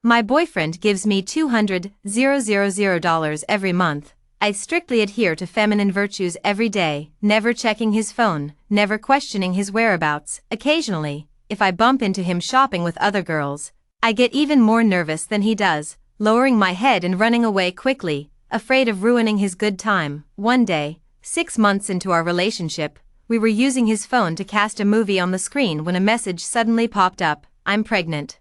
My boyfriend gives me $200,000 every month. I strictly adhere to feminine virtues every day, never checking his phone, never questioning his whereabouts. Occasionally, if I bump into him shopping with other girls, I get even more nervous than he does, lowering my head and running away quickly, afraid of ruining his good time. One day, 6 months into our relationship, we were using his phone to cast a movie on the screen when a message suddenly popped up: "I'm pregnant."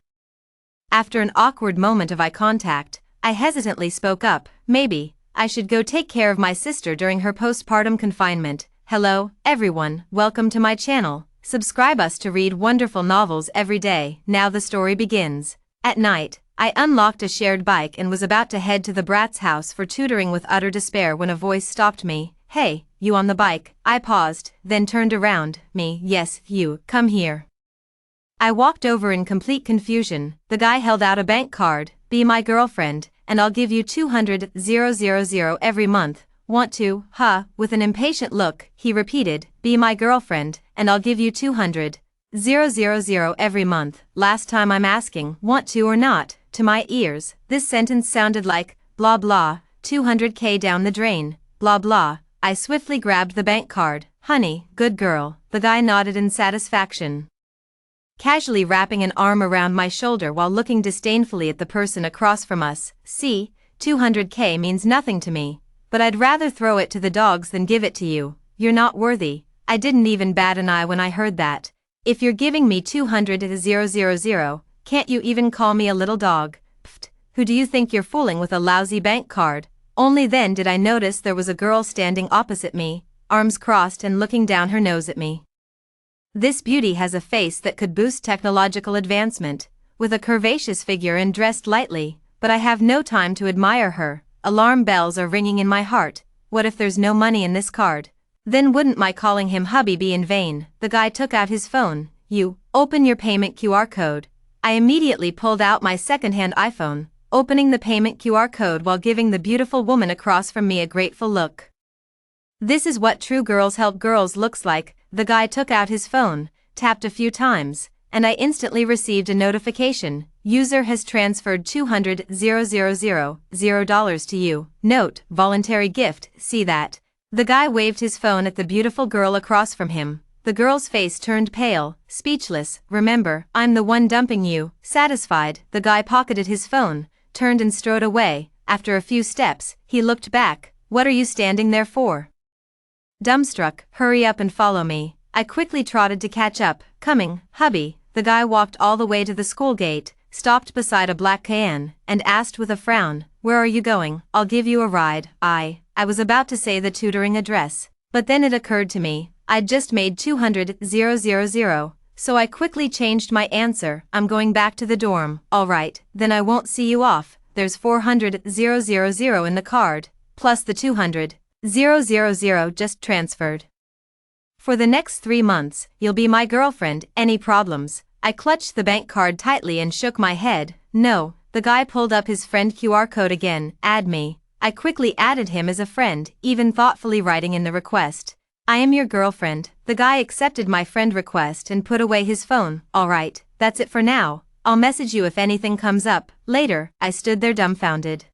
After an awkward moment of eye contact, I hesitantly spoke up, "Maybe I should go take care of my sister during her postpartum confinement." Hello, everyone, welcome to my channel. Subscribe us to read wonderful novels every day. Now the story begins. At night, I unlocked a shared bike and was about to head to the brat's house for tutoring with utter despair when a voice stopped me. "Hey, you on the bike?" I paused, then turned around. "Me, yes, you, come here." I walked over in complete confusion. The guy held out a bank card. "Be my girlfriend, and I'll give you $200,000 every month. Want to, huh?" With an impatient look, he repeated, "Be my girlfriend, and I'll give you $200,000 every month. Last time I'm asking, want to or not?" To my ears, this sentence sounded like, blah blah, 200K down the drain, blah blah. I swiftly grabbed the bank card. "Honey, good girl." The guy nodded in satisfaction, casually wrapping an arm around my shoulder while looking disdainfully at the person across from us. "See, 200K means nothing to me, but I'd rather throw it to the dogs than give it to you. You're not worthy." I didn't even bat an eye when I heard that. "If you're giving me 200,000, can't you even call me a little dog?" Pfft, who do you think you're fooling with a lousy bank card? Only then did I notice there was a girl standing opposite me, arms crossed and looking down her nose at me. This beauty has a face that could boost technological advancement, with a curvaceous figure and dressed lightly, but I have no time to admire her. Alarm bells are ringing in my heart. What if there's no money in this card? Then wouldn't my calling him hubby be in vain? The guy took out his phone. "You, open your payment QR code." I immediately pulled out my second-hand iPhone, opening the payment QR code while giving the beautiful woman across from me a grateful look. This is what true girls help girls looks like. The guy took out his phone, tapped a few times, and I instantly received a notification. "User has transferred $200,000 to you. Note, voluntary gift, see that." The guy waved his phone at the beautiful girl across from him. The girl's face turned pale, speechless. "Remember, I'm the one dumping you." Satisfied, the guy pocketed his phone, turned and strode away. After a few steps, he looked back. "What are you standing there for?" Dumbstruck, "Hurry up and follow me." I quickly trotted to catch up. "Coming, hubby." The guy walked all the way to the school gate, stopped beside a black Cayenne, and asked with a frown, "Where are you going?" "I'll give you a ride." I was about to say the tutoring address, but then it occurred to me, I'd just made $200,000, so I quickly changed my answer. "I'm going back to the dorm." "All right, then I won't see you off. There's $400,000 in the card, plus the $200,000 just transferred. For the next 3 months, you'll be my girlfriend. Any problems?" I clutched the bank card tightly and shook my head. "No." The guy pulled up his friend QR code again. "Add me." I quickly added him as a friend, even thoughtfully writing in the request, "I am your girlfriend." The guy accepted my friend request and put away his phone. "All right, that's it for now. I'll message you if anything comes up later." I stood there dumbfounded,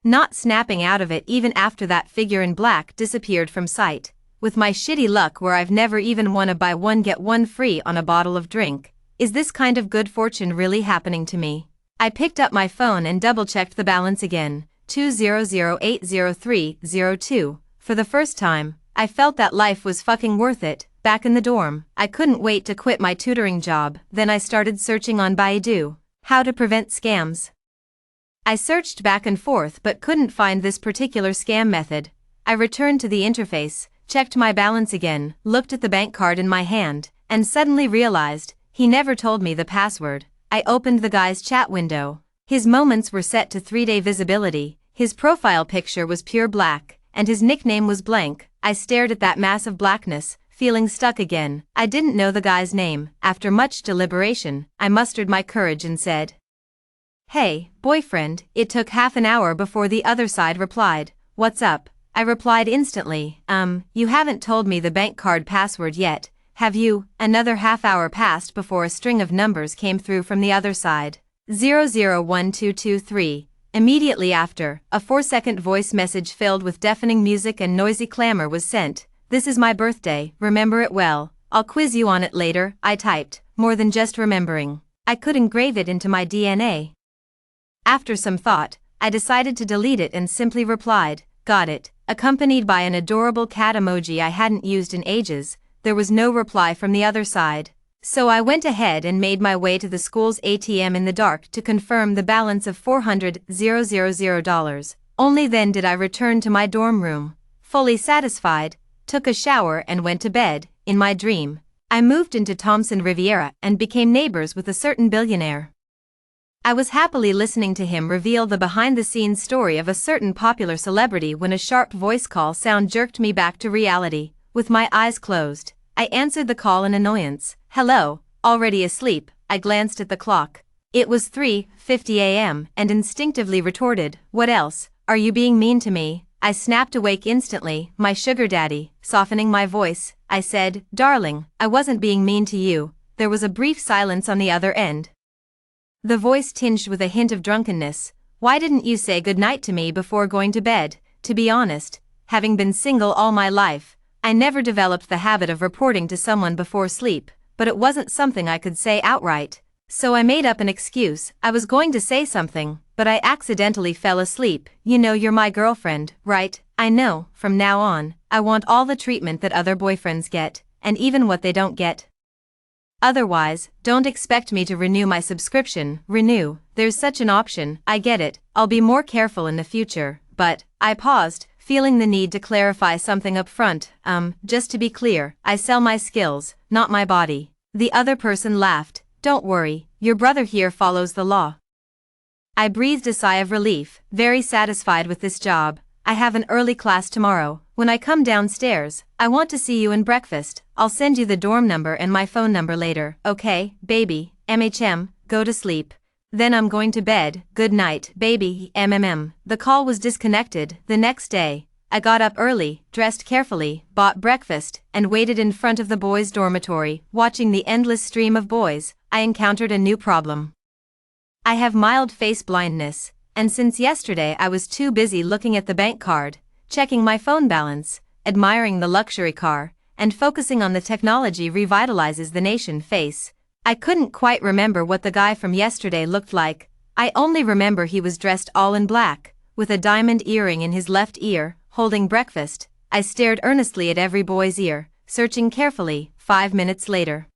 not snapping out of it even after that figure in black disappeared from sight. With my shitty luck where I've never even won a buy one get one free on a bottle of drink, is this kind of good fortune really happening to me? I picked up my phone and double-checked the balance again, 200,803.02. For the first time, I felt that life was fucking worth it. Back in the dorm, I couldn't wait to quit my tutoring job. Then I started searching on Baidu, how to prevent scams. I searched back and forth but couldn't find this particular scam method. I returned to the interface, checked my balance again, looked at the bank card in my hand, and suddenly realized, he never told me the password. I opened the guy's chat window. His moments were set to 3-day visibility, his profile picture was pure black, and his nickname was blank. I stared at that mass of blackness, feeling stuck again. I didn't know the guy's name. After much deliberation, I mustered my courage and said, "Hey, boyfriend." It took half an hour before the other side replied, "What's up?" I replied instantly, You haven't told me the bank card password yet, have you?" Another half hour passed before a string of numbers came through from the other side. 001223. Immediately after, a 4-second voice message filled with deafening music and noisy clamor was sent. This is my birthday, remember it well. I'll quiz you on it later, I typed, more than just remembering. I could engrave it into my DNA. After some thought, I decided to delete it and simply replied, got it, accompanied by an adorable cat emoji I hadn't used in ages. There was no reply from the other side. So I went ahead and made my way to the school's ATM in the dark to confirm the balance of $400,000. Only then did I return to my dorm room. Fully satisfied, took a shower and went to bed. In my dream, I moved into Thompson Riviera and became neighbors with a certain billionaire. I was happily listening to him reveal the behind-the-scenes story of a certain popular celebrity when a sharp voice call sound jerked me back to reality. With my eyes closed, I answered the call in annoyance. Hello, already asleep? I glanced at the clock. It was 3:50 a.m. and instinctively retorted, what else? Are you being mean to me? I snapped awake instantly. My sugar daddy, softening my voice, I said, darling, I wasn't being mean to you. There was a brief silence on the other end. The voice tinged with a hint of drunkenness. Why didn't you say goodnight to me before going to bed? To be honest, having been single all my life, I never developed the habit of reporting to someone before sleep, but it wasn't something I could say outright. So I made up an excuse. I was going to say something, but I accidentally fell asleep. You know you're my girlfriend, right? I know, from now on, I want all the treatment that other boyfriends get, and even what they don't get. Otherwise, don't expect me to renew my subscription. Renew, there's such an option, I get it, I'll be more careful in the future, but, I paused, feeling the need to clarify something up front. Just to be clear, I sell my skills, not my body. The other person laughed. Don't worry, your brother here follows the law. I breathed a sigh of relief, very satisfied with this job. I have an early class tomorrow. When I come downstairs, I want to see you in breakfast. I'll send you the dorm number and my phone number later. Okay, baby, go to sleep. Then I'm going to bed. Good night, baby, The call was disconnected. The next day, I got up early, dressed carefully, bought breakfast, and waited in front of the boys' dormitory. Watching the endless stream of boys, I encountered a new problem. I have mild face blindness, and since yesterday I was too busy looking at the bank card, checking my phone balance, admiring the luxury car, and focusing on the technology revitalizes the nation face. I couldn't quite remember what the guy from yesterday looked like. I only remember he was dressed all in black, with a diamond earring in his left ear, holding breakfast. I stared earnestly at every boy's ear, searching carefully. 5 minutes later,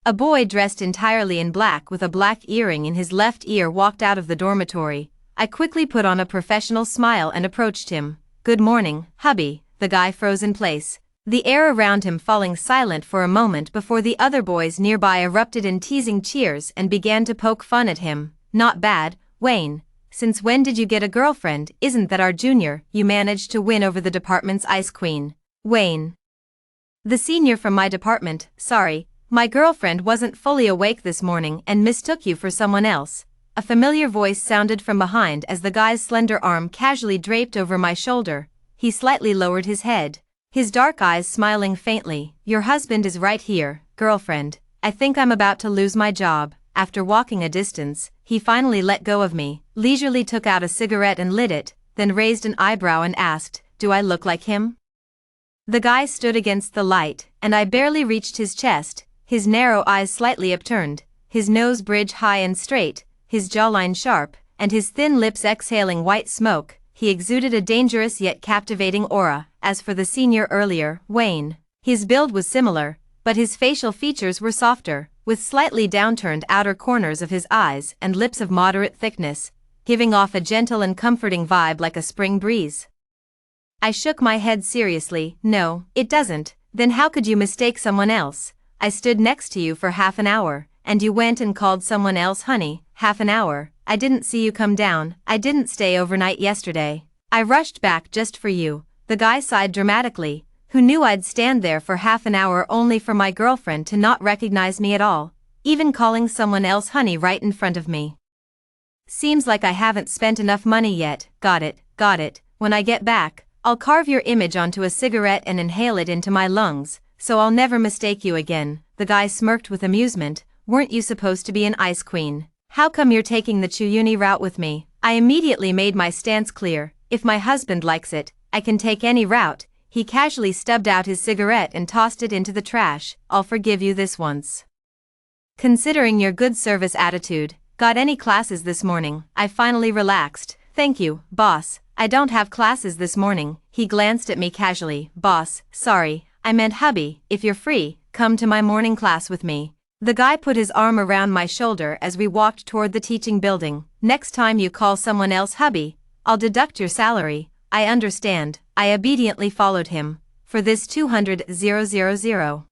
a boy dressed entirely in black with a black earring in his left ear walked out of the dormitory. I quickly put on a professional smile and approached him. Good morning, hubby. The guy froze in place, the air around him falling silent for a moment before the other boys nearby erupted in teasing cheers and began to poke fun at him. Not bad, Wayne. Since when did you get a girlfriend? Isn't that our junior? You managed to win over the department's ice queen. Wayne, the senior from my department. Sorry, my girlfriend wasn't fully awake this morning and mistook you for someone else. A familiar voice sounded from behind as the guy's slender arm casually draped over my shoulder. He slightly lowered his head, his dark eyes smiling faintly. Your husband is right here, girlfriend. I think I'm about to lose my job. After walking a distance, he finally let go of me, leisurely took out a cigarette and lit it, then raised an eyebrow and asked, do I look like him? The guy stood against the light, and I barely reached his chest, his narrow eyes slightly upturned, his nose bridge high and straight, his jawline sharp, and his thin lips exhaling white smoke. He exuded a dangerous yet captivating aura. As for the senior earlier, Wayne, his build was similar, but his facial features were softer, with slightly downturned outer corners of his eyes and lips of moderate thickness, giving off a gentle and comforting vibe like a spring breeze. I shook my head seriously. No, it doesn't. Then how could you mistake someone else? I stood next to you for half an hour, and you went and called someone else honey. Half an hour. I didn't see you come down. I didn't stay overnight yesterday. I rushed back just for you. The guy sighed dramatically. Who knew I'd stand there for half an hour only for my girlfriend to not recognize me at all, even calling someone else honey right in front of me. Seems like I haven't spent enough money yet. Got it. When I get back, I'll carve your image onto a cigarette and inhale it into my lungs, so I'll never mistake you again. The guy smirked with amusement. Weren't you supposed to be an ice queen? How come you're taking the Chuyuni route with me? I immediately made my stance clear. If my husband likes it, I can take any route. He casually stubbed out his cigarette and tossed it into the trash. I'll forgive you this once. Considering your good service attitude. Got any classes this morning? I finally relaxed. Thank you, boss. I don't have classes this morning. He glanced at me casually. Boss, sorry, I meant hubby. If you're free, come to my morning class with me. The guy put his arm around my shoulder as we walked toward the teaching building. Next time you call someone else hubby, I'll deduct your salary. I understand. I obediently followed him. For this 200,000.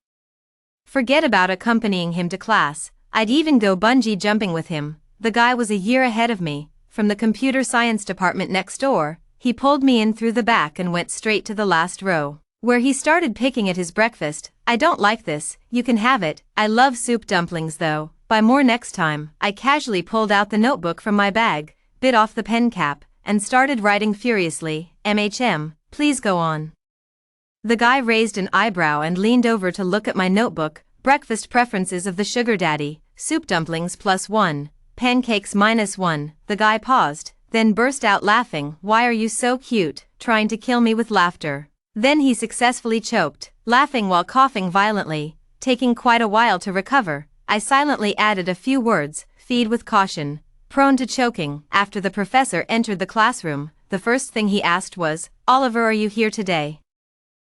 Forget about accompanying him to class. I'd even go bungee jumping with him. The guy was a year ahead of me. From the computer science department next door, he pulled me in through the back and went straight to the last row, where he started picking at his breakfast. I don't like this. You can have it. I love soup dumplings though. Buy more next time. I casually pulled out the notebook from my bag, bit off the pen cap, and started writing furiously. Please go on. The guy raised an eyebrow and leaned over to look at my notebook. Breakfast preferences of the sugar daddy. Soup dumplings +1. Pancakes -1. The guy paused, then burst out laughing. Why are you so cute? Trying to kill me with laughter. Then he successfully choked, laughing while coughing violently, taking quite a while to recover. I silently added a few words, feed with caution, prone to choking. After the professor entered the classroom, the first thing he asked was, Oliver, are you here today?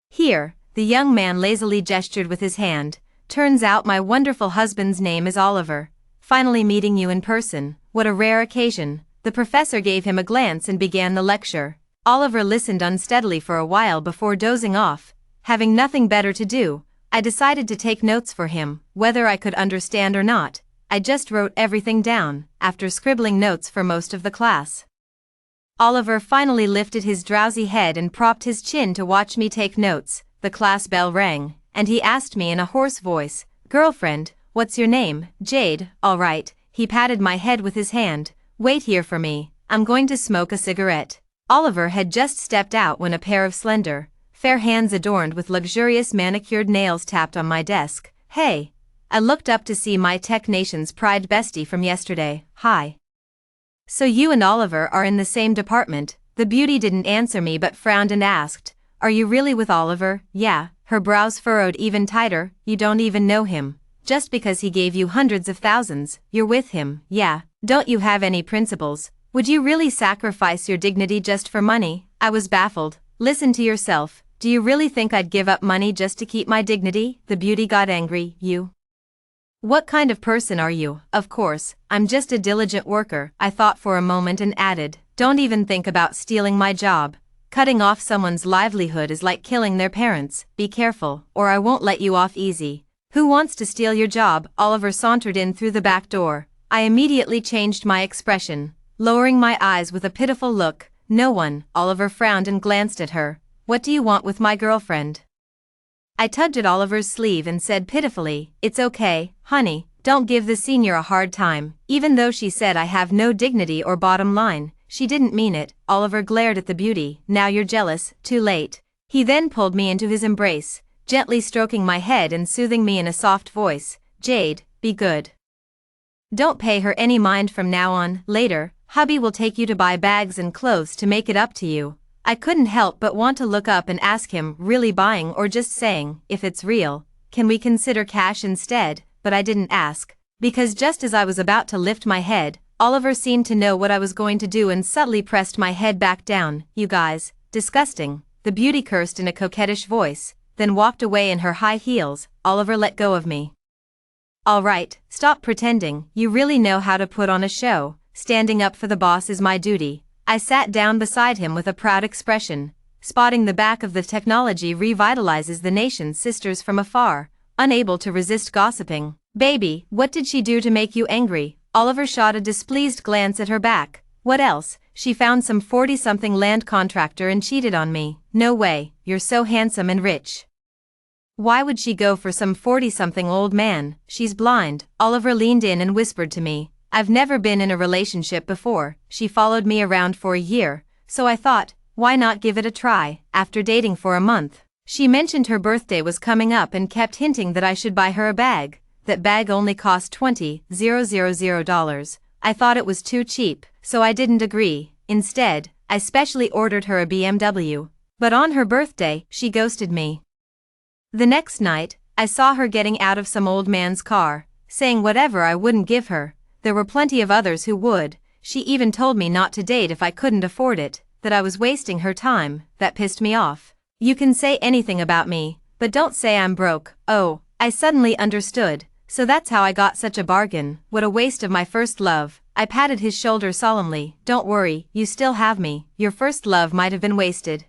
Here, the young man lazily gestured with his hand. Turns out my wonderful husband's name is Oliver. Finally meeting you in person, what a rare occasion. The professor gave him a glance and began the lecture. Oliver listened unsteadily for a while before dozing off. Having nothing better to do, I decided to take notes for him, whether I could understand or not. I just wrote everything down, after scribbling notes for most of the class. Oliver finally lifted his drowsy head and propped his chin to watch me take notes. The class bell rang, and he asked me in a hoarse voice, Girlfriend, what's your name? Jade. All right. He patted my head with his hand. Wait here for me. I'm going to smoke a cigarette. Oliver had just stepped out when a pair of slender, fair hands adorned with luxurious manicured nails tapped on my desk. Hey. I looked up to see my Tech Nation's pride bestie from yesterday. Hi. So you and Oliver are in the same department. The beauty didn't answer me but frowned and asked, Are you really with Oliver? Yeah. Her brows furrowed even tighter. You don't even know him. Just because he gave you hundreds of thousands, you're with him. Yeah. Don't you have any principles? Would you really sacrifice your dignity just for money? I was baffled. Listen to yourself. Do you really think I'd give up money just to keep my dignity? The beauty got angry. You? What kind of person are you? Of course, I'm just a diligent worker. I thought for a moment and added, Don't even think about stealing my job. Cutting off someone's livelihood is like killing their parents. Be careful, or I won't let you off easy. Who wants to steal your job? Oliver sauntered in through the back door. I immediately changed my expression, lowering my eyes with a pitiful look. No one. Oliver frowned and glanced at her. What do you want with my girlfriend? I tugged at Oliver's sleeve and said pitifully, It's okay, honey, don't give the senior a hard time. Even though she said I have no dignity or bottom line, she didn't mean it. Oliver glared at the beauty. Now you're jealous. Too late. He then pulled me into his embrace, gently stroking my head and soothing me in a soft voice. Jade, be good. Don't pay her any mind from now on. Later, hubby will take you to buy bags and clothes to make it up to you. I couldn't help but want to look up and ask him, really buying or just saying, if it's real, can we consider cash instead? But I didn't ask, because just as I was about to lift my head, Oliver seemed to know what I was going to do and subtly pressed my head back down. You guys, disgusting, the beauty cursed in a coquettish voice, then walked away in her high heels. Oliver let go of me. All right, stop pretending. You really know how to put on a show. Standing up for the boss is my duty. I sat down beside him with a proud expression. Spotting the back of the technology revitalizes the nation's sisters from afar, unable to resist gossiping. Baby, what did she do to make you angry? Oliver shot a displeased glance at her back. What else? She found some 40-something land contractor and cheated on me. No way, you're so handsome and rich. Why would she go for some 40-something old man? She's blind. Oliver leaned in and whispered to me. I've never been in a relationship before. She followed me around for a year, so I thought, why not give it a try? After dating for a month, she mentioned her birthday was coming up and kept hinting that I should buy her a bag. That bag only cost $20,000. I thought it was too cheap, so I didn't agree. Instead, I specially ordered her a BMW. But on her birthday, she ghosted me. The next night, I saw her getting out of some old man's car, saying whatever I wouldn't give her. There were plenty of others who would. She even told me not to date if I couldn't afford it, that I was wasting her time. That pissed me off. You can say anything about me, but don't say I'm broke. Oh, I suddenly understood. So that's how I got such a bargain. What a waste of my first love. I patted his shoulder solemnly. Don't worry, you still have me. Your first love might have been wasted,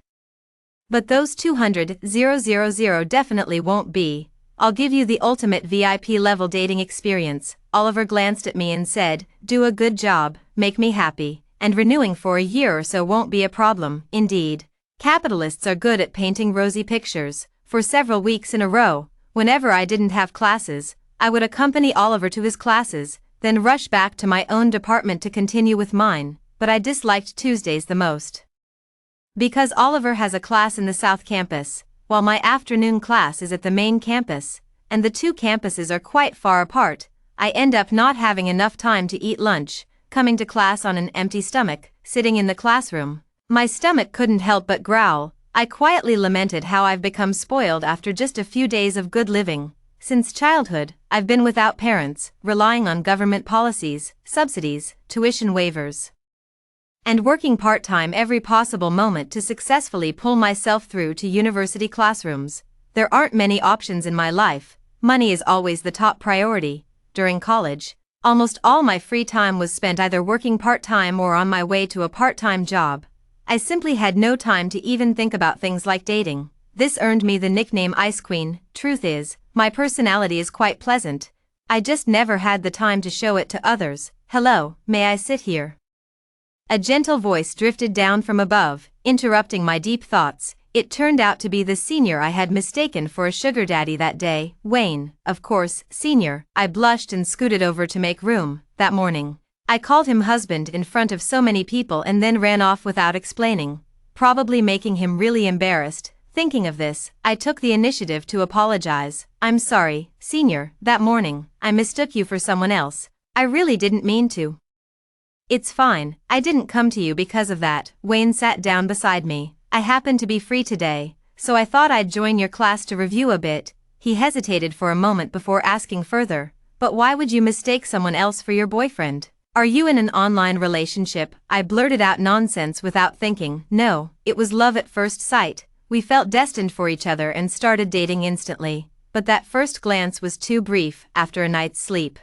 but those 200,000 definitely won't be. I'll give you the ultimate VIP level dating experience. Oliver glanced at me and said, do a good job, make me happy, and renewing for a year or so won't be a problem. Indeed, capitalists are good at painting rosy pictures. For several weeks in a row, whenever I didn't have classes, I would accompany Oliver to his classes, then rush back to my own department to continue with mine. But I disliked Tuesdays the most, because Oliver has a class in the South Campus, while my afternoon class is at the main campus, and the two campuses are quite far apart. I end up not having enough time to eat lunch, coming to class on an empty stomach, sitting in the classroom. My stomach couldn't help but growl. I quietly lamented how I've become spoiled after just a few days of good living. Since childhood, I've been without parents, relying on government policies, subsidies, tuition waivers, and working part-time every possible moment to successfully pull myself through to university classrooms. There aren't many options in my life. Money is always the top priority. During college, almost all my free time was spent either working part-time or on my way to a part-time job. I simply had no time to even think about things like dating. This earned me the nickname Ice Queen. Truth is, my personality is quite pleasant. I just never had the time to show it to others. Hello, may I sit here? A gentle voice drifted down from above, interrupting my deep thoughts. It turned out to be the senior I had mistaken for a sugar daddy that day, Wayne. Of course, senior. I blushed and scooted over to make room. That morning, I called him husband in front of so many people and then ran off without explaining, probably making him really embarrassed. Thinking of this, I took the initiative to apologize. I'm sorry, senior, that morning, I mistook you for someone else. I really didn't mean to. It's fine, I didn't come to you because of that. Wayne sat down beside me. I happen to be free today, so I thought I'd join your class to review a bit. He hesitated for a moment before asking further, but why would you mistake someone else for your boyfriend? Are you in an online relationship? I blurted out nonsense without thinking. No, it was love at first sight. We felt destined for each other and started dating instantly, but that first glance was too brief. After a night's sleep,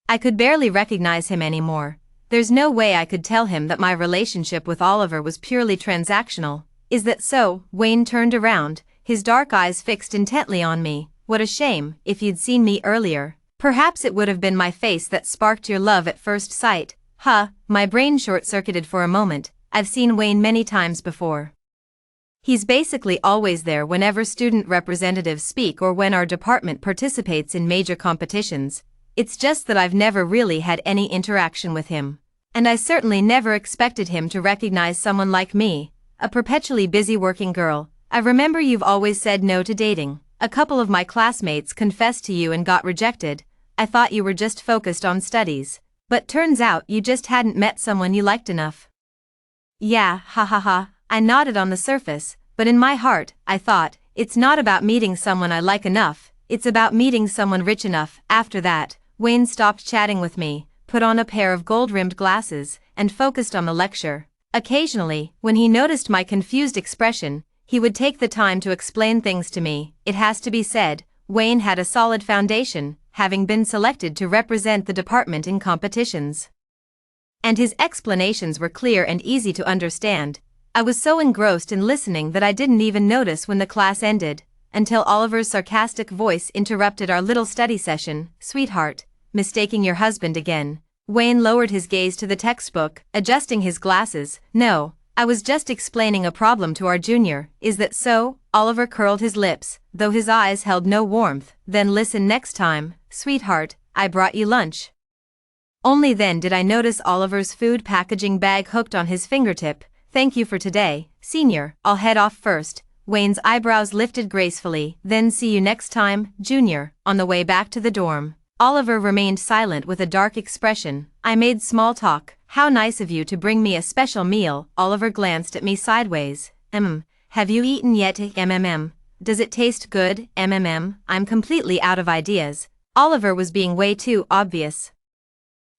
I could barely recognize him anymore. There's no way I could tell him that my relationship with Oliver was purely transactional. Is that so? Wayne turned around, his dark eyes fixed intently on me. What a shame. If you'd seen me earlier, perhaps it would have been my face that sparked your love at first sight. Huh, my brain short-circuited for a moment. I've seen Wayne many times before. He's basically always there whenever student representatives speak or when our department participates in major competitions. It's just that I've never really had any interaction with him. And I certainly never expected him to recognize someone like me, a perpetually busy working girl. I remember you've always said no to dating. A couple of my classmates confessed to you and got rejected. I thought you were just focused on studies. But turns out you just hadn't met someone you liked enough. Yeah, ha ha ha. I nodded on the surface, but in my heart, I thought, it's not about meeting someone I like enough, it's about meeting someone rich enough. After that, Wayne stopped chatting with me, put on a pair of gold-rimmed glasses, and focused on the lecture. Occasionally, when he noticed my confused expression, he would take the time to explain things to me. It has to be said, Wayne had a solid foundation, having been selected to represent the department in competitions. And his explanations were clear and easy to understand. I was so engrossed in listening that I didn't even notice when the class ended, until Oliver's sarcastic voice interrupted our little study session. Sweetheart, mistaking your husband again. Wayne lowered his gaze to the textbook, adjusting his glasses. No, I was just explaining a problem to our junior. Is that so? Oliver curled his lips, though his eyes held no warmth. Then listen next time. Sweetheart, I brought you lunch. Only then did I notice Oliver's food packaging bag hooked on his fingertip. Thank you for today, senior. I'll head off first. Wayne's eyebrows lifted gracefully. Then see you next time, junior. On the way back to the dorm, Oliver remained silent with a dark expression. I made small talk. How nice of you to bring me a special meal. Oliver glanced at me sideways. Have you eaten yet? Does it taste good? I'm completely out of ideas. Oliver was being way too obvious.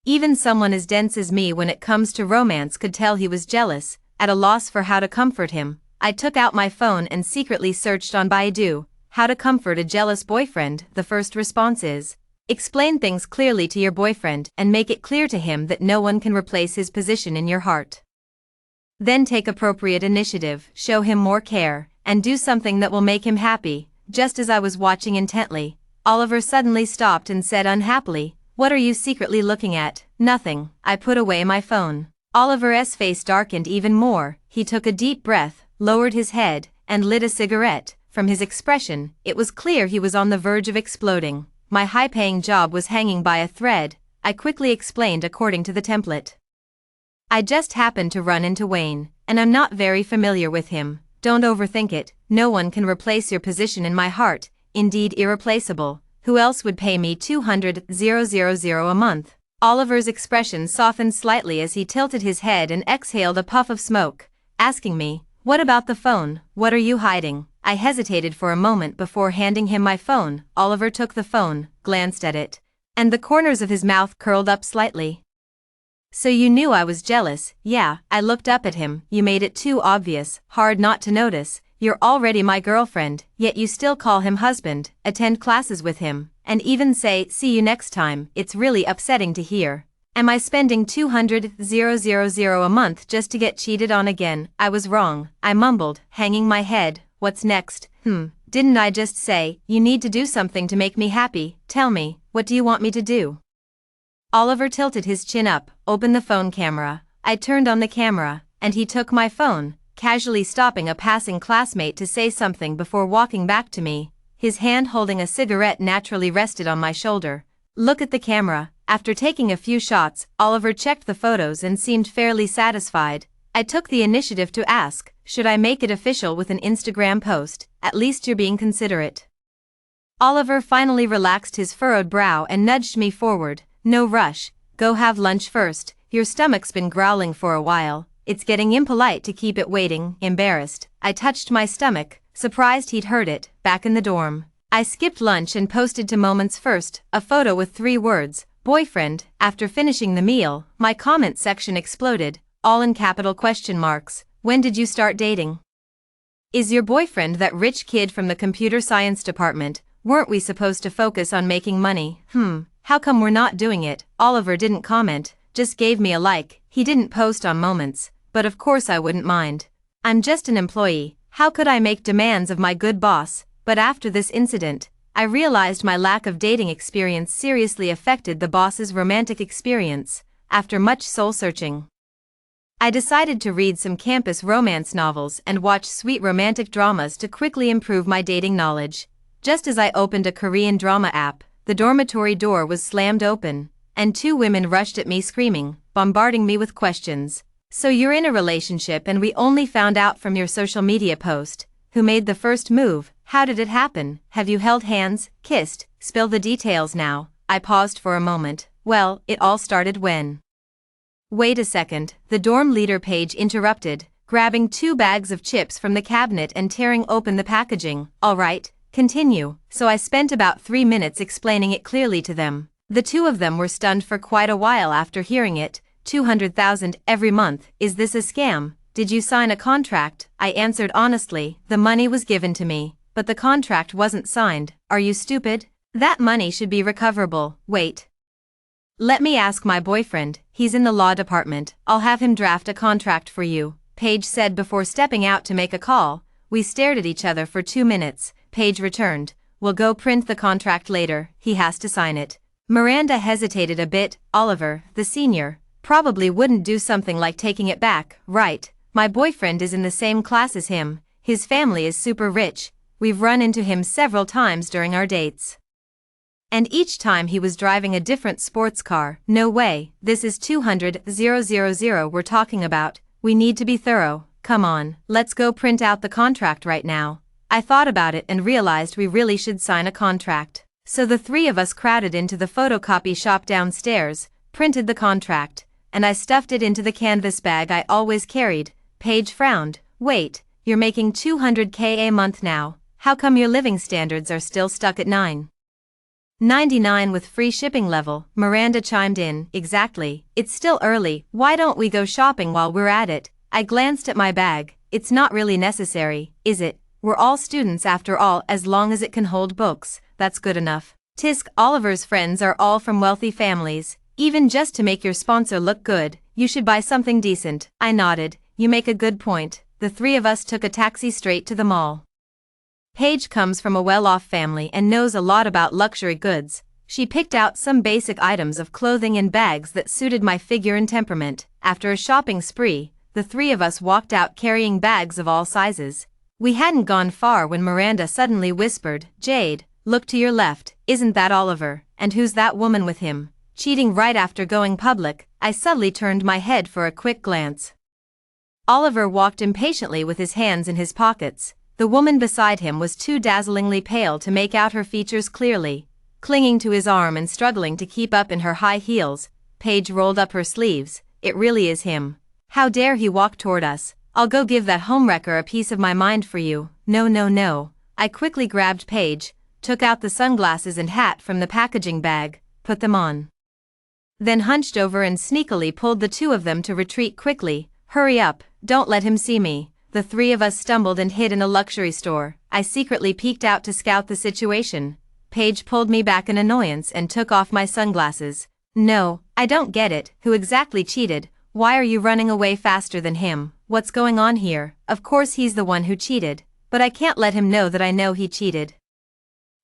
Even someone as dense as me when it comes to romance could tell he was jealous. At a loss for how to comfort him, I took out my phone and secretly searched on Baidu, how to comfort a jealous boyfriend. The first response is, explain things clearly to your boyfriend and make it clear to him that no one can replace his position in your heart. Then take appropriate initiative, show him more care, and do something that will make him happy. Just as I was watching intently, Oliver suddenly stopped and said unhappily, what are you secretly looking at? Nothing. I put away my phone. Oliver's face darkened even more. He took a deep breath, lowered his head, and lit a cigarette. From his expression, it was clear he was on the verge of exploding. My high-paying job was hanging by a thread. I quickly explained according to the template. I just happened to run into Wayne, and I'm not very familiar with him. Don't overthink it. No one can replace your position in my heart, indeed irreplaceable. Who else would pay me $200,000 a month? Oliver's expression softened slightly as he tilted his head and exhaled a puff of smoke, asking me, what about the phone? What are you hiding? I hesitated for a moment before handing him my phone. Oliver took the phone, glanced at it, and the corners of his mouth curled up slightly. So you knew I was jealous? Yeah, I looked up at him. You made it too obvious, hard not to notice. You're already my girlfriend, yet you still call him husband, attend classes with him, and even say, see you next time. It's really upsetting to hear. Am I spending $200,000 a month just to get cheated on again? I was wrong, I mumbled, hanging my head. What's next? Didn't I just say, you need to do something to make me happy? Tell me, what do you want me to do? Oliver tilted his chin up, opened the phone camera. I turned on the camera, and he took my phone, casually stopping a passing classmate to say something before walking back to me. His hand holding a cigarette naturally rested on my shoulder. Look at the camera. After taking a few shots, Oliver checked the photos and seemed fairly satisfied. I took the initiative to ask, should I make it official with an Instagram post? At least you're being considerate. Oliver finally relaxed his furrowed brow and nudged me forward. No rush, go have lunch first. Your stomach's been growling for a while. It's getting impolite to keep it waiting. Embarrassed, I touched my stomach, surprised he'd heard it. Back in the dorm, I skipped lunch and posted to Moments First a photo with 3 words, boyfriend. After finishing the meal, my comment section exploded, all in capital question marks. When did you start dating? Is your boyfriend that rich kid from the computer science department? Weren't we supposed to focus on making money? How come we're not doing it? Oliver didn't comment, just gave me a like. He didn't post on Moments, but of course I wouldn't mind. I'm just an employee. How could I make demands of my good boss? But after this incident, I realized my lack of dating experience seriously affected the boss's romantic experience. After much soul-searching, I decided to read some campus romance novels and watch sweet romantic dramas to quickly improve my dating knowledge. Just as I opened a Korean drama app, the dormitory door was slammed open, and 2 women rushed at me screaming, bombarding me with questions. So you're in a relationship and we only found out from your social media post. Who made the first move? How did it happen? Have you held hands, kissed? Spill the details now. I paused for a moment. Well, it all started when... Wait a second, the dorm leader page interrupted, grabbing 2 bags of chips from the cabinet and tearing open the packaging. All right, continue. So I spent about 3 minutes explaining it clearly to them. The 2 of them were stunned for quite a while after hearing it. 200,000 every month. Is this a scam? Did you sign a contract? I answered honestly, the money was given to me, but the contract wasn't signed. Are you stupid? That money should be recoverable. Wait. Let me ask my boyfriend, he's in the law department. I'll have him draft a contract for you, Paige said before stepping out to make a call. We stared at each other for 2 minutes. Paige returned. We'll go print the contract later, he has to sign it. Miranda hesitated a bit. Oliver, the senior, probably wouldn't do something like taking it back, right? My boyfriend is in the same class as him. His family is super rich. We've run into him several times during our dates. And each time he was driving a different sports car. No way, this is 200,000 we're talking about. We need to be thorough. Come on, let's go print out the contract right now. I thought about it and realized we really should sign a contract. So the three of us crowded into the photocopy shop downstairs, printed the contract, and I stuffed it into the canvas bag I always carried. Paige frowned. Wait, you're making $200K a month now. How come your living standards are still stuck at $9.99 with free shipping level? Miranda chimed in. Exactly, it's still early, why don't we go shopping while we're at it? I glanced at my bag. It's not really necessary, is it? We're all students after all. As long as it can hold books, that's good enough. Tisk, Oliver's friends are all from wealthy families. Even just to make your sponsor look good, you should buy something decent. I nodded. You make a good point. The three of us took a taxi straight to the mall. Paige comes from a well-off family and knows a lot about luxury goods. She picked out some basic items of clothing and bags that suited my figure and temperament. After a shopping spree, the three of us walked out carrying bags of all sizes. We hadn't gone far when Miranda suddenly whispered, Jade, look to your left, isn't that Oliver? And who's that woman with him? Cheating right after going public? I subtly turned my head for a quick glance. Oliver walked impatiently with his hands in his pockets. The woman beside him was too dazzlingly pale to make out her features clearly. Clinging to his arm and struggling to keep up in her high heels, Paige rolled up her sleeves. It really is him. How dare he walk toward us? I'll go give that homewrecker a piece of my mind for you. No, no, no. I quickly grabbed Paige, took out the sunglasses and hat from the packaging bag, put them on. Then hunched over and sneakily pulled the two of them to retreat quickly. Hurry up, don't let him see me. The three of us stumbled and hid in a luxury store. I secretly peeked out to scout the situation. Paige pulled me back in annoyance and took off my sunglasses. No, I don't get it. Who exactly cheated? Why are you running away faster than him? What's going on here? Of course he's the one who cheated, but I can't let him know that I know he cheated.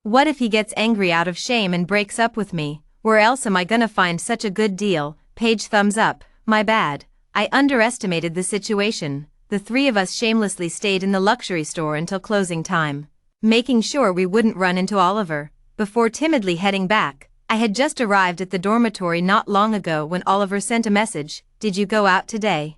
What if he gets angry out of shame and breaks up with me? Where else am I gonna find such a good deal? Paige thumbs up. My bad. I underestimated the situation. The three of us shamelessly stayed in the luxury store until closing time, making sure we wouldn't run into Oliver. Before timidly heading back, I had just arrived at the dormitory not long ago when Oliver sent a message. Did you go out today?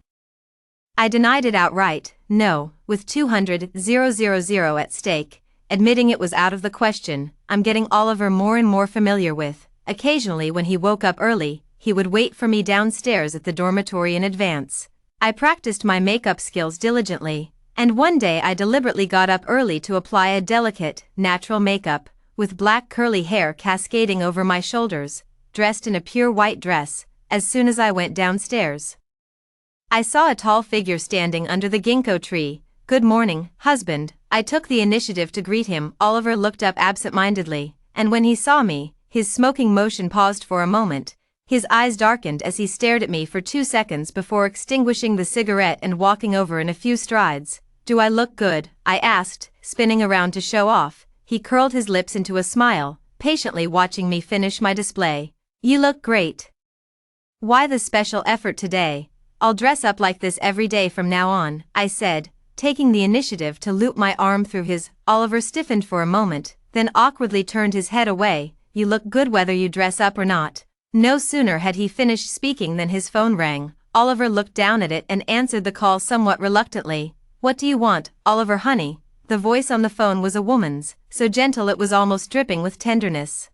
I denied it outright. No, with $200,000 at stake, admitting it was out of the question. I'm getting Oliver more and more familiar with. Occasionally when he woke up early, he would wait for me downstairs at the dormitory in advance. I practiced my makeup skills diligently, and one day I deliberately got up early to apply a delicate, natural makeup, with black curly hair cascading over my shoulders, dressed in a pure white dress. As soon as I went downstairs, I saw a tall figure standing under the ginkgo tree. Good morning, husband. I took the initiative to greet him. Oliver looked up absent-mindedly, and when he saw me, his smoking motion paused for a moment. His eyes darkened as he stared at me for 2 seconds before extinguishing the cigarette and walking over in a few strides. Do I look good? I asked, spinning around to show off. He curled his lips into a smile, patiently watching me finish my display. You look great. Why the special effort today? I'll dress up like this every day from now on, I said, taking the initiative to loop my arm through his. Oliver stiffened for a moment, then awkwardly turned his head away. You look good whether you dress up or not. No sooner had he finished speaking than his phone rang. Oliver looked down at it and answered the call somewhat reluctantly. What do you want, Oliver honey? The voice on the phone was a woman's, so gentle it was almost dripping with tenderness.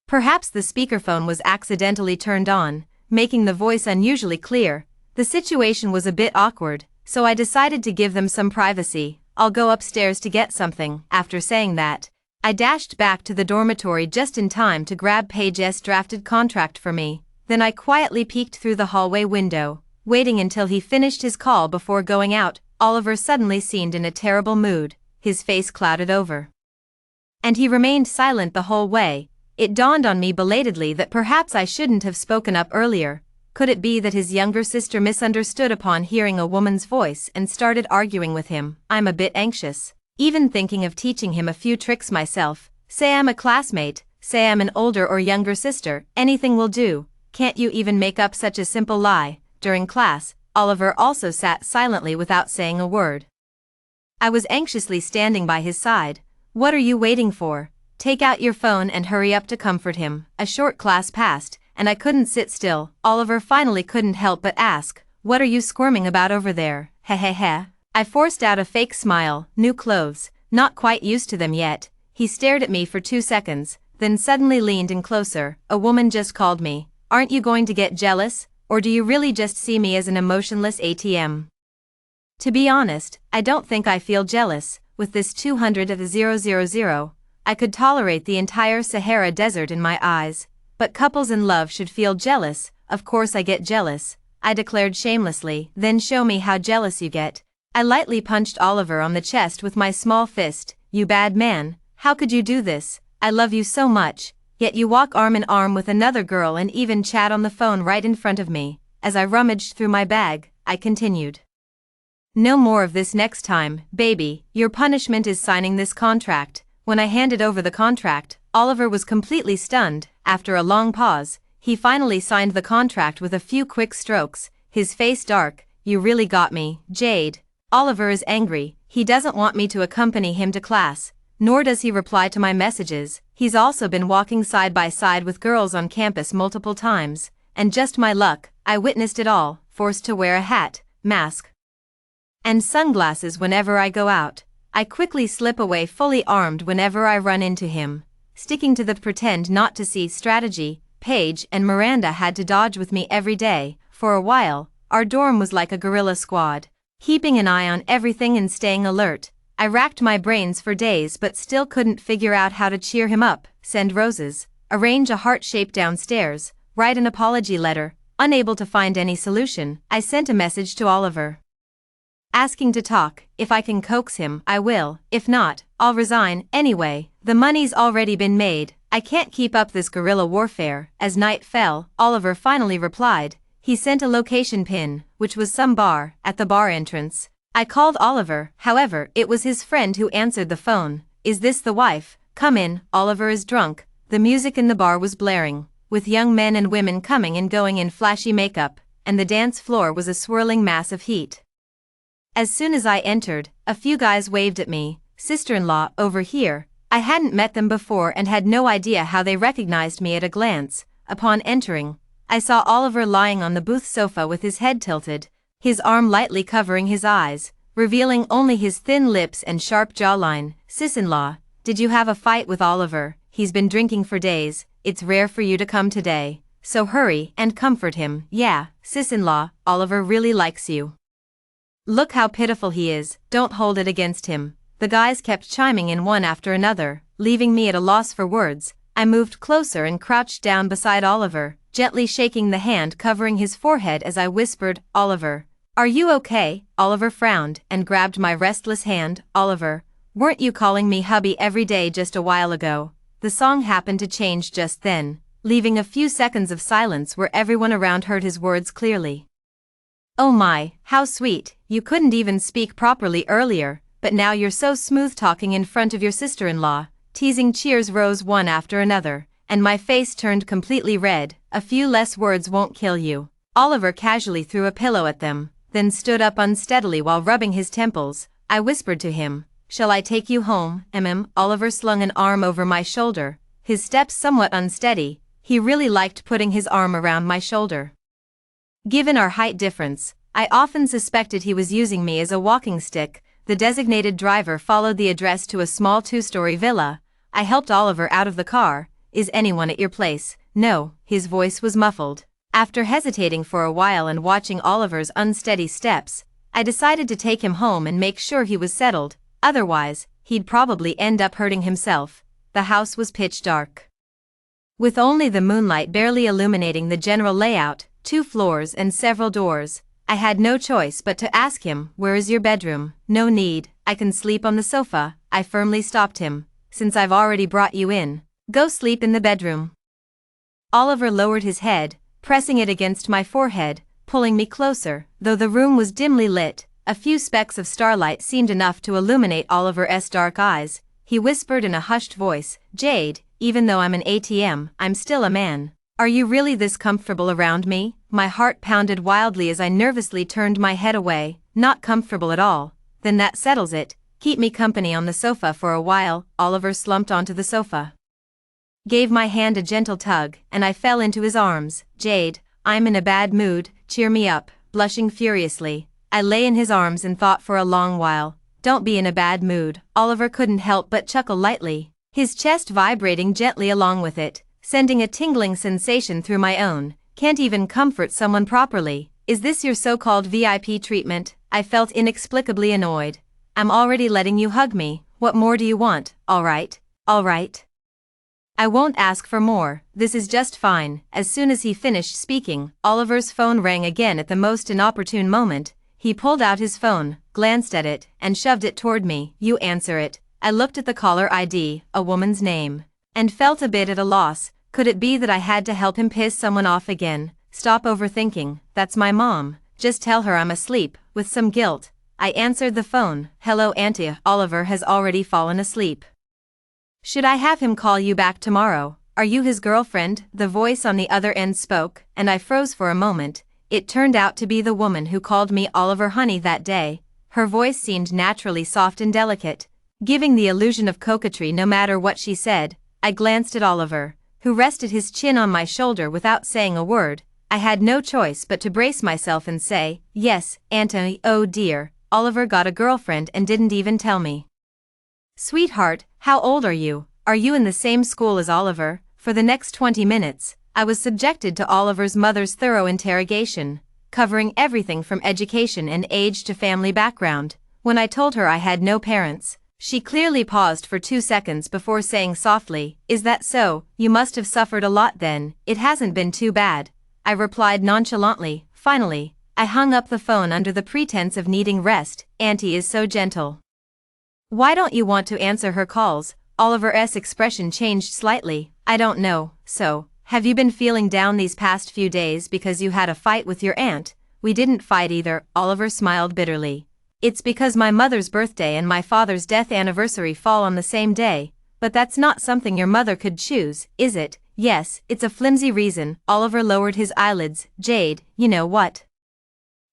Perhaps the speakerphone was accidentally turned on, making the voice unusually clear. The situation was a bit awkward, so I decided to give them some privacy. I'll go upstairs to get something. After saying that, I dashed back to the dormitory just in time to grab Paige's drafted contract for me. Then I quietly peeked through the hallway window, waiting until he finished his call before going out. Oliver suddenly seemed in a terrible mood, his face clouded over. And he remained silent the whole way. It dawned on me belatedly that perhaps I shouldn't have spoken up earlier. Could it be that his younger sister misunderstood upon hearing a woman's voice and started arguing with him? I'm a bit anxious, even thinking of teaching him a few tricks myself. Say I'm a classmate, say I'm an older or younger sister, anything will do. Can't you even make up such a simple lie? During class, Oliver also sat silently without saying a word. I was anxiously standing by his side. What are you waiting for? Take out your phone and hurry up to comfort him. A short class passed, and I couldn't sit still. Oliver finally couldn't help but ask, what are you squirming about over there? Heh. I forced out a fake smile. New clothes, not quite used to them yet. He stared at me for 2 seconds, then suddenly leaned in closer. A woman just called me. Aren't you going to get jealous, or do you really just see me as an emotionless ATM? To be honest, I don't think I feel jealous. With this 200,000, I could tolerate the entire Sahara Desert in my eyes. But couples in love should feel jealous. Of course I get jealous, I declared shamelessly. Then show me how jealous you get. I lightly punched Oliver on the chest with my small fist. You bad man, how could you do this? I love you so much, yet you walk arm in arm with another girl and even chat on the phone right in front of me. As I rummaged through my bag, I continued. No more of this next time, baby. Your punishment is signing this contract. When I handed over the contract, Oliver was completely stunned. After a long pause, he finally signed the contract with a few quick strokes, his face dark. You really got me, Jade. Oliver is angry. He doesn't want me to accompany him to class, nor does he reply to my messages. He's also been walking side by side with girls on campus multiple times, and just my luck, I witnessed it all, forced to wear a hat, mask, and sunglasses whenever I go out. I quickly slip away fully armed whenever I run into him, sticking to the pretend not to see strategy. Paige and Miranda had to dodge with me every day. For a while, our dorm was like a guerrilla squad, keeping an eye on everything and staying alert. I racked my brains for days but still couldn't figure out how to cheer him up, send roses, arrange a heart shape downstairs, write an apology letter. Unable to find any solution, I sent a message to Oliver, asking to talk. If I can coax him, I will. If not, I'll resign. Anyway, the money's already been made. I can't keep up this guerrilla warfare. As night fell, Oliver finally replied. He sent a location pin, which was some bar, at the bar entrance. I called Oliver, however, it was his friend who answered the phone. Is this the wife? Come in, Oliver is drunk. The music in the bar was blaring, with young men and women coming and going in flashy makeup, and the dance floor was a swirling mass of heat. As soon as I entered, a few guys waved at me. Sister-in-law, over here. I hadn't met them before and had no idea how they recognized me at a glance. Upon entering, I saw Oliver lying on the booth sofa with his head tilted, his arm lightly covering his eyes, revealing only his thin lips and sharp jawline. Sis-in-law, did you have a fight with Oliver? He's been drinking for days. It's rare for you to come today, so hurry and comfort him. Yeah, sis-in-law, Oliver really likes you. Look how pitiful he is, don't hold it against him. The guys kept chiming in one after another, leaving me at a loss for words. I moved closer and crouched down beside Oliver, gently shaking the hand covering his forehead as I whispered, Oliver, are you okay? Oliver frowned and grabbed my restless hand. Oliver, weren't you calling me hubby every day just a while ago? The song happened to change just then, leaving a few seconds of silence where everyone around heard his words clearly. Oh my, how sweet, you couldn't even speak properly earlier, but now you're so smooth talking in front of your sister-in-law. Teasing cheers rose one after another, and my face turned completely red. A few less words won't kill you. Oliver casually threw a pillow at them, then stood up unsteadily while rubbing his temples. I whispered to him, shall I take you home? Oliver slung an arm over my shoulder, his steps somewhat unsteady. He really liked putting his arm around my shoulder. Given our height difference, I often suspected he was using me as a walking stick. The designated driver followed the address to a small two-story villa. I helped Oliver out of the car. Is anyone at your place? No, his voice was muffled. After hesitating for a while and watching Oliver's unsteady steps, I decided to take him home and make sure he was settled. Otherwise, he'd probably end up hurting himself. The house was pitch dark, with only the moonlight barely illuminating the general layout, 2 floors and several doors. I had no choice but to ask him, where is your bedroom? No need, I can sleep on the sofa. I firmly stopped him. Since I've already brought you in, go sleep in the bedroom. Oliver lowered his head, pressing it against my forehead, pulling me closer. Though the room was dimly lit, a few specks of starlight seemed enough to illuminate Oliver's dark eyes. He whispered in a hushed voice, Jade, even though I'm an ATM, I'm still a man. Are you really this comfortable around me? My heart pounded wildly as I nervously turned my head away. Not comfortable at all. Then that settles it. Keep me company on the sofa for a while. Oliver slumped onto the sofa, gave my hand a gentle tug, and I fell into his arms. Jade, I'm in a bad mood, cheer me up. Blushing furiously, I lay in his arms and thought for a long while. Don't be in a bad mood. Oliver couldn't help but chuckle lightly. his chest vibrating gently along with it, sending a tingling sensation through my own. Can't even comfort someone properly. Is this your so-called VIP treatment? I felt inexplicably annoyed. I'm already letting you hug me. What more do you want? All right. I won't ask for more, this is just fine. As soon as he finished speaking, Oliver's phone rang again at the most inopportune moment. He pulled out his phone, glanced at it, and shoved it toward me. You answer it. I looked at the caller ID, a woman's name, and felt a bit at a loss. Could it be that I had to help him piss someone off again? Stop overthinking, that's my mom. Just tell her I'm asleep, with some guilt. I answered the phone. Hello Auntie, Oliver has already fallen asleep. Should I have him call you back tomorrow? Are you his girlfriend? The voice on the other end spoke, and I froze for a moment. It turned out to be the woman who called me Oliver honey that day. Her voice seemed naturally soft and delicate, giving the illusion of coquetry no matter what she said. I glanced at Oliver, who rested his chin on my shoulder without saying a word. I had no choice but to brace myself and say, yes, Auntie. Oh dear, Oliver got a girlfriend and didn't even tell me. Sweetheart, how old are you? Are you in the same school as Oliver? For the next 20 minutes, I was subjected to Oliver's mother's thorough interrogation, covering everything from education and age to family background. When I told her I had no parents, she clearly paused for 2 seconds before saying softly, is that so? You must have suffered a lot then. It hasn't been too bad, I replied nonchalantly. Finally, I hung up the phone under the pretense of needing rest. Auntie is so gentle. Why don't you want to answer her calls? Oliver's expression changed slightly. I don't know. So, have you been feeling down these past few days because you had a fight with your aunt? We didn't fight either, Oliver smiled bitterly. It's because my mother's birthday and my father's death anniversary fall on the same day, but that's not something your mother could choose, is it? Yes, it's a flimsy reason. Oliver lowered his eyelids. Jade, you know what?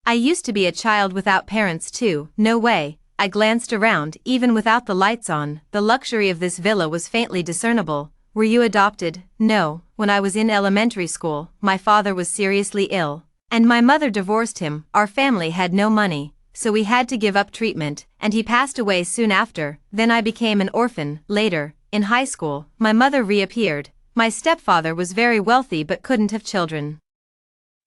I used to be a child without parents too. No way. I glanced around. Even without the lights on, the luxury of this villa was faintly discernible. Were you adopted? No. When I was in elementary school, my father was seriously ill, and my mother divorced him. Our family had no money, so we had to give up treatment, and he passed away soon after. Then I became an orphan. Later, in high school, my mother reappeared. My stepfather was very wealthy but couldn't have children,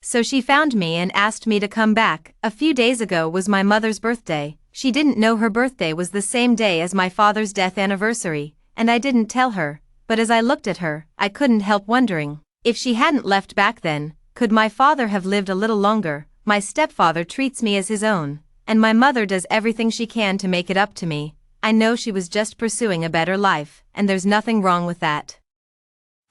so she found me and asked me to come back. A few days ago was my mother's birthday. She didn't know her birthday was the same day as my father's death anniversary, and I didn't tell her, but as I looked at her, I couldn't help wondering, if she hadn't left back then, could my father have lived a little longer? My stepfather treats me as his own, and my mother does everything she can to make it up to me. I know she was just pursuing a better life, and there's nothing wrong with that.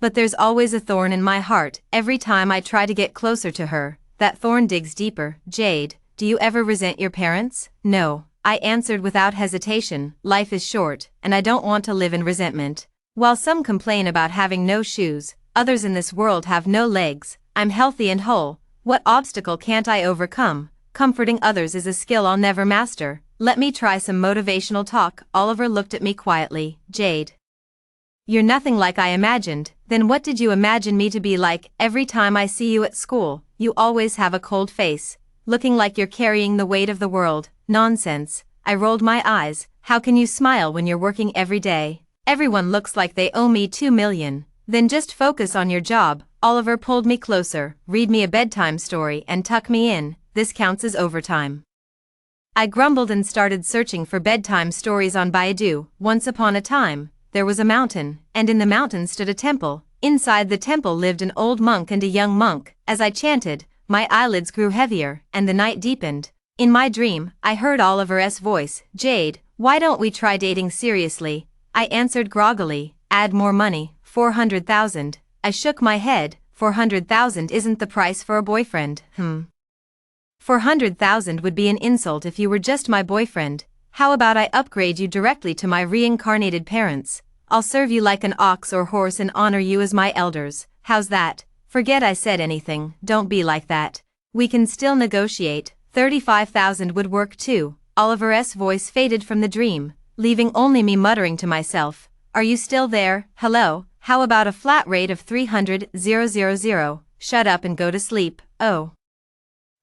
But there's always a thorn in my heart. Every time I try to get closer to her, that thorn digs deeper. Jade, do you ever resent your parents? No, I answered without hesitation. Life is short, and I don't want to live in resentment. While some complain about having no shoes, others in this world have no legs. I'm healthy and whole. What obstacle can't I overcome? Comforting others is a skill I'll never master. Let me try some motivational talk. Oliver looked at me quietly. Jade, you're nothing like I imagined. Then what did you imagine me to be like? Every time I see you at school, you always have a cold face, looking like you're carrying the weight of the world. Nonsense. I rolled my eyes. How can you smile when you're working every day? Everyone looks like they owe me 2 million. Then just focus on your job. Oliver pulled me closer. Read me a bedtime story and tuck me in. This counts as overtime. I grumbled and started searching for bedtime stories on Baidu. Once upon a time, there was a mountain, and in the mountain stood a temple. Inside the temple lived an old monk and a young monk. As I chanted, my eyelids grew heavier, and the night deepened. In my dream, I heard Oliver's voice. Jade, why don't we try dating seriously? I answered groggily. Add more money. 400,000. I shook my head. 400,000 isn't the price for a boyfriend. 400,000 would be an insult if you were just my boyfriend. How about I upgrade you directly to my reincarnated parents? I'll serve you like an ox or horse and honor you as my elders. How's that? Forget I said anything. Don't be like that. We can still negotiate. 35,000 would work too. Oliver's voice faded from the dream, leaving only me muttering to myself. Are you still there? Hello? How about a flat rate of 300,000? Shut up and go to sleep. Oh.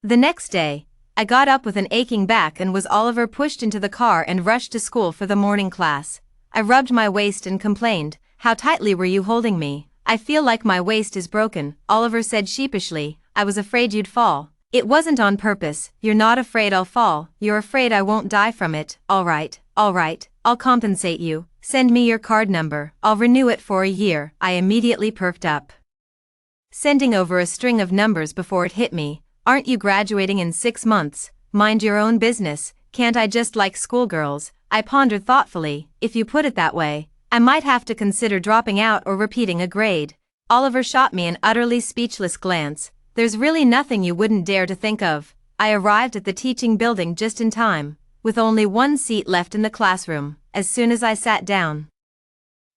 The next day, I got up with an aching back and was Oliver pushed into the car and rushed to school for the morning class. I rubbed my waist and complained, "How tightly were you holding me? I feel like my waist is broken," Oliver said sheepishly. "I was afraid you'd fall." "It wasn't on purpose." "You're not afraid I'll fall, you're afraid I won't die from it." All right, I'll compensate you. Send me your card number, I'll renew it for a year." I immediately perked up, sending over a string of numbers before it hit me. "Aren't you graduating in 6 months? Mind your own business. Can't I just like schoolgirls?" I pondered thoughtfully. "If you put it that way, I might have to consider dropping out or repeating a grade." Oliver shot me an utterly speechless glance. "There's really nothing you wouldn't dare to think of." I arrived at the teaching building just in time, with only one seat left in the classroom. As soon as I sat down,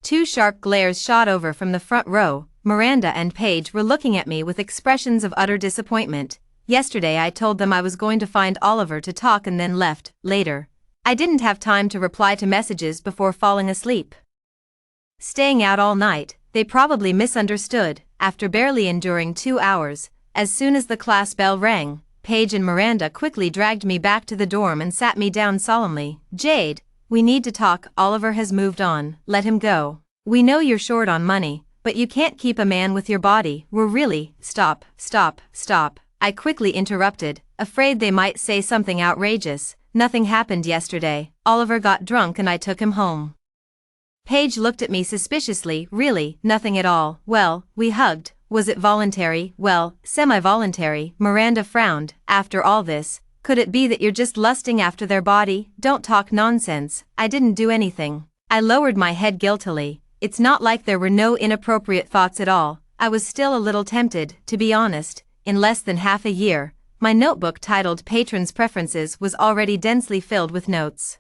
2 sharp glares shot over from the front row. Miranda and Paige were looking at me with expressions of utter disappointment. Yesterday I told them I was going to find Oliver to talk and then left. Later, I didn't have time to reply to messages before falling asleep. Staying out all night, they probably misunderstood. After barely enduring 2 hours, as soon as the class bell rang, Paige and Miranda quickly dragged me back to the dorm and sat me down solemnly. "Jade, we need to talk. Oliver has moved on. Let him go. We know you're short on money, but you can't keep a man with your body. We're really..." Stop. I quickly interrupted, afraid they might say something outrageous. "Nothing happened yesterday. Oliver got drunk and I took him home." Paige looked at me suspiciously. "Really, nothing at all?" "Well, we hugged." "Was it voluntary?" "Well, semi-voluntary." Miranda frowned. "After all this, could it be that you're just lusting after their body?" "Don't talk nonsense. I didn't do anything." I lowered my head guiltily. It's not like there were no inappropriate thoughts at all. I was still a little tempted, to be honest. In less than half a year, my notebook titled Patron's Preferences was already densely filled with notes.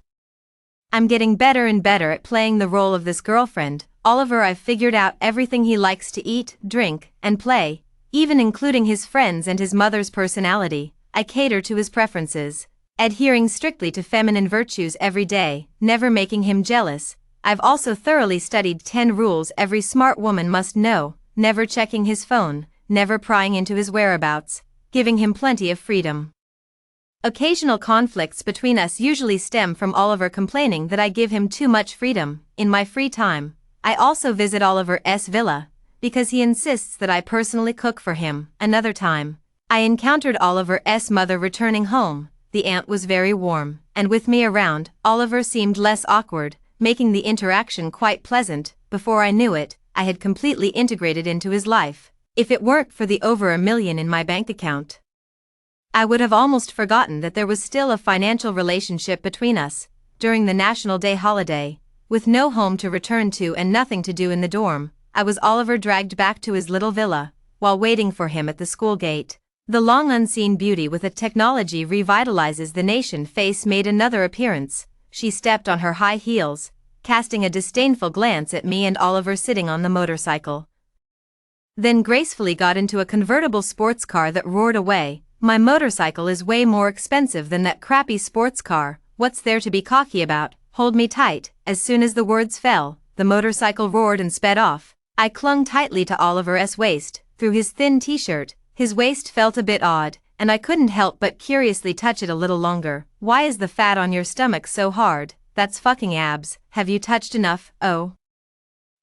I'm getting better and better at playing the role of this girlfriend. Oliver, I've figured out everything he likes to eat, drink, and play, even including his friends and his mother's personality. I cater to his preferences, adhering strictly to feminine virtues every day, never making him jealous. I've also thoroughly studied 10 rules every smart woman must know: never checking his phone, never prying into his whereabouts, giving him plenty of freedom. Occasional conflicts between us usually stem from Oliver complaining that I give him too much freedom. In my free time, I also visit Oliver's villa, because he insists that I personally cook for him. Another time, I encountered Oliver's mother returning home. The aunt was very warm, and with me around, Oliver seemed less awkward, making the interaction quite pleasant. Before I knew it, I had completely integrated into his life. If it weren't for the over $1 million in my bank account, I would have almost forgotten that there was still a financial relationship between us. During the National Day holiday, with no home to return to and nothing to do in the dorm, I was Oliver dragged back to his little villa. While waiting for him at the school gate, the long unseen beauty with a technology revitalizes the nation face made another appearance. She stepped on her high heels, casting a disdainful glance at me and Oliver sitting on the motorcycle, then gracefully got into a convertible sports car that roared away. "My motorcycle is way more expensive than that crappy sports car. What's there to be cocky about? Hold me tight." As soon as the words fell, the motorcycle roared and sped off. I clung tightly to Oliver's waist. Through his thin t-shirt, his waist felt a bit odd, and I couldn't help but curiously touch it a little longer. "Why is the fat on your stomach so hard?" "That's fucking abs. Have you touched enough?" "Oh."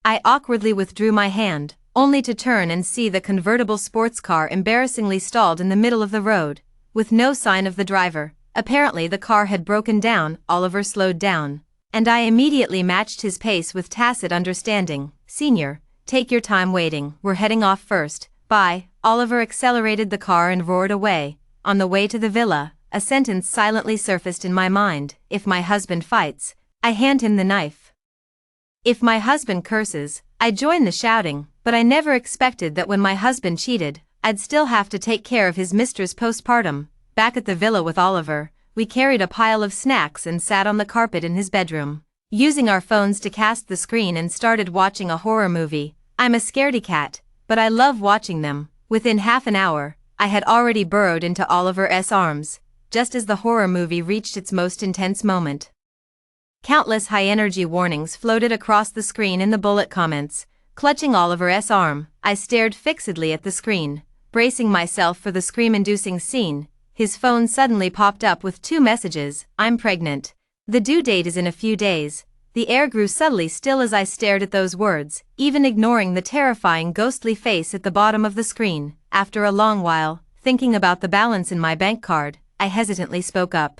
I awkwardly withdrew my hand, only to turn and see the convertible sports car embarrassingly stalled in the middle of the road, with no sign of the driver. Apparently the car had broken down. Oliver slowed down, and I immediately matched his pace with tacit understanding. "Senior, take your time waiting. We're heading off first." "Bye." Oliver accelerated the car and roared away. On the way to the villa, a sentence silently surfaced in my mind: if my husband fights, I hand him the knife. If my husband curses, I join the shouting. But I never expected that when my husband cheated, I'd still have to take care of his mistress postpartum. Back at the villa with Oliver, we carried a pile of snacks and sat on the carpet in his bedroom, using our phones to cast the screen, and started watching a horror movie. I'm a scaredy cat, but I love watching them. Within half an hour, I had already burrowed into Oliver's arms, just as the horror movie reached its most intense moment. Countless high-energy warnings floated across the screen in the bullet comments. Clutching Oliver's arm, I stared fixedly at the screen, bracing myself for the scream-inducing scene. His phone suddenly popped up with 2 messages. "I'm pregnant. The due date is in a few days." The air grew subtly still as I stared at those words, even ignoring the terrifying ghostly face at the bottom of the screen. After a long while, thinking about the balance in my bank card, I hesitantly spoke up.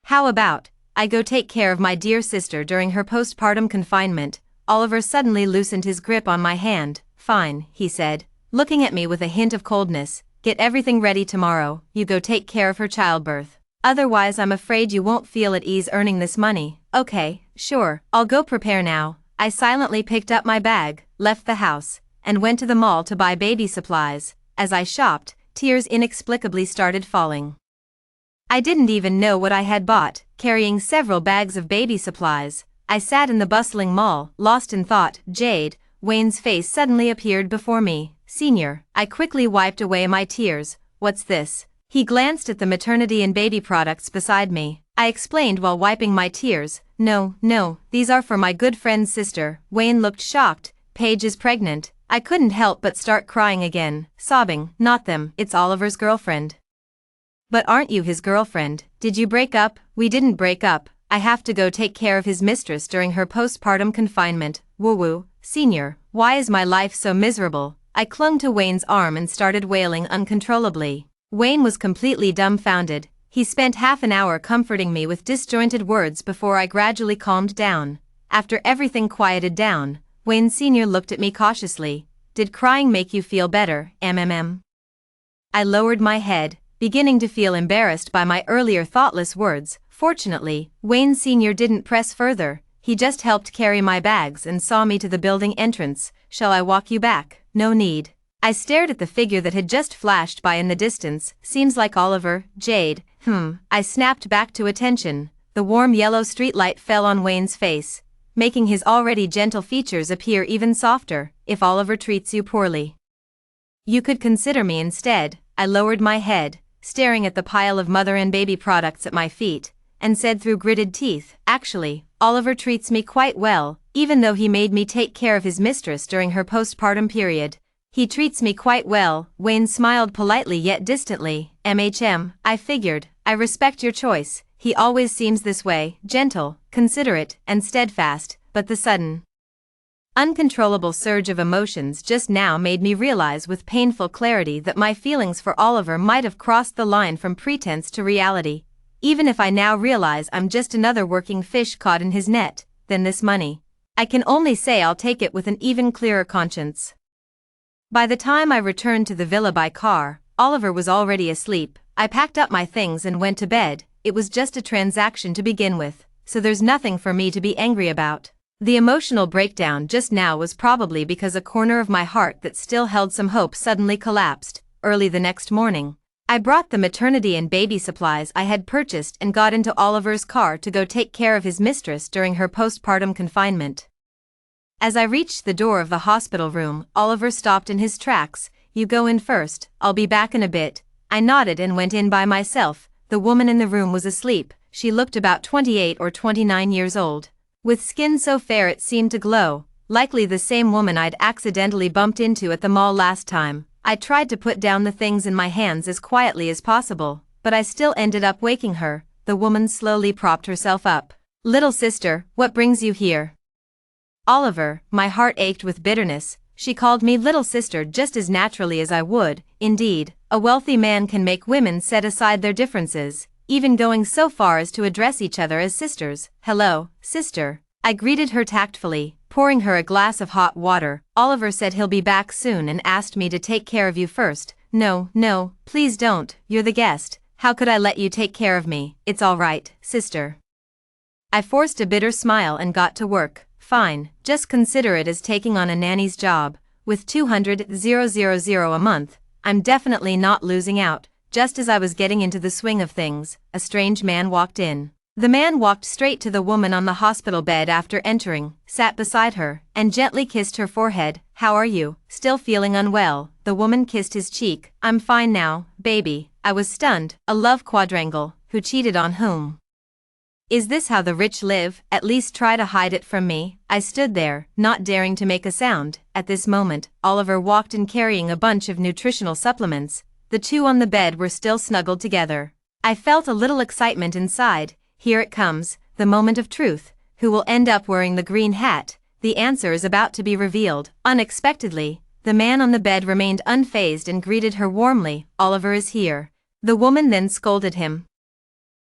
How about I go take care of my dear sister during her postpartum confinement? Oliver suddenly loosened his grip on my hand. Fine, he said, looking at me with a hint of coldness. Get everything ready tomorrow. You go take care of her childbirth. Otherwise I'm afraid you won't feel at ease earning this money. Okay, sure, I'll go prepare now. I silently picked up my bag, left the house, and went to the mall to buy baby supplies. As I shopped, tears inexplicably started falling. I didn't even know what I had bought. Carrying several bags of baby supplies, I sat in the bustling mall, lost in thought. Jade, Wayne's face suddenly appeared before me. Senior, I quickly wiped away my tears. What's this? He glanced at the maternity and baby products beside me. I explained while wiping my tears. No, these are for my good friend's sister. Wayne looked shocked. Paige is pregnant. I couldn't help but start crying again, sobbing. Not them, it's Oliver's girlfriend. But aren't you his girlfriend? Did you break up? We didn't break up. I have to go take care of his mistress during her postpartum confinement. Woo-woo, senior, why is my life so miserable? I clung to Wayne's arm and started wailing uncontrollably. Wayne was completely dumbfounded. He spent half an hour comforting me with disjointed words before I gradually calmed down. After everything quieted down, Wayne Sr. looked at me cautiously. Did crying make you feel better, MMM? I lowered my head, beginning to feel embarrassed by my earlier thoughtless words. Fortunately, Wayne Sr. didn't press further. He just helped carry my bags and saw me to the building entrance. Shall I walk you back? No need. I stared at the figure that had just flashed by in the distance. Seems like Oliver. Jade. I snapped back to attention. The warm yellow streetlight fell on Wayne's face, making his already gentle features appear even softer. If Oliver treats you poorly, you could consider me instead. I lowered my head, staring at the pile of mother and baby products at my feet, and said through gritted teeth, actually, Oliver treats me quite well, even though he made me take care of his mistress during her postpartum period. He treats me quite well. Wayne smiled politely yet distantly. I figured. I respect your choice. He always seems this way, gentle, considerate, and steadfast, but the sudden, uncontrollable surge of emotions just now made me realize with painful clarity that my feelings for Oliver might have crossed the line from pretense to reality. Even if I now realize I'm just another working fish caught in his net, then this money, I can only say I'll take it with an even clearer conscience. By the time I returned to the villa by car, Oliver was already asleep. I packed up my things and went to bed. It was just a transaction to begin with, so there's nothing for me to be angry about. The emotional breakdown just now was probably because a corner of my heart that still held some hope suddenly collapsed. Early the next morning, I brought the maternity and baby supplies I had purchased and got into Oliver's car to go take care of his mistress during her postpartum confinement. As I reached the door of the hospital room, Oliver stopped in his tracks. You go in first, I'll be back in a bit. I nodded and went in by myself. The woman in the room was asleep. She looked about 28 or 29 years old, with skin so fair it seemed to glow, likely the same woman I'd accidentally bumped into at the mall last time. I tried to put down the things in my hands as quietly as possible, but I still ended up waking her. The woman slowly propped herself up. Little sister, what brings you here? Oliver, my heart ached with bitterness. She called me little sister just as naturally as I would. Indeed, a wealthy man can make women set aside their differences, even going so far as to address each other as sisters. Hello, sister. I greeted her tactfully, pouring her a glass of hot water. Oliver said he'll be back soon and asked me to take care of you first. No, please don't. You're the guest. How could I let you take care of me? It's all right, sister. I forced a bitter smile and got to work. Fine, just consider it as taking on a nanny's job. With $200,000 a month, I'm definitely not losing out. Just as I was getting into the swing of things, a strange man walked in. The man walked straight to the woman on the hospital bed after entering, sat beside her, and gently kissed her forehead. How are you? Still feeling unwell? The woman kissed his cheek. I'm fine now, baby. I was stunned. A love quadrangle. Who cheated on whom? Is this how the rich live? At least try to hide it from me. I stood there, not daring to make a sound. At this moment, Oliver walked in carrying a bunch of nutritional supplements. The two on the bed were still snuggled together. I felt a little excitement inside. Here it comes, the moment of truth. Who will end up wearing the green hat? The answer is about to be revealed. Unexpectedly, the man on the bed remained unfazed and greeted her warmly. Oliver is here. The woman then scolded him.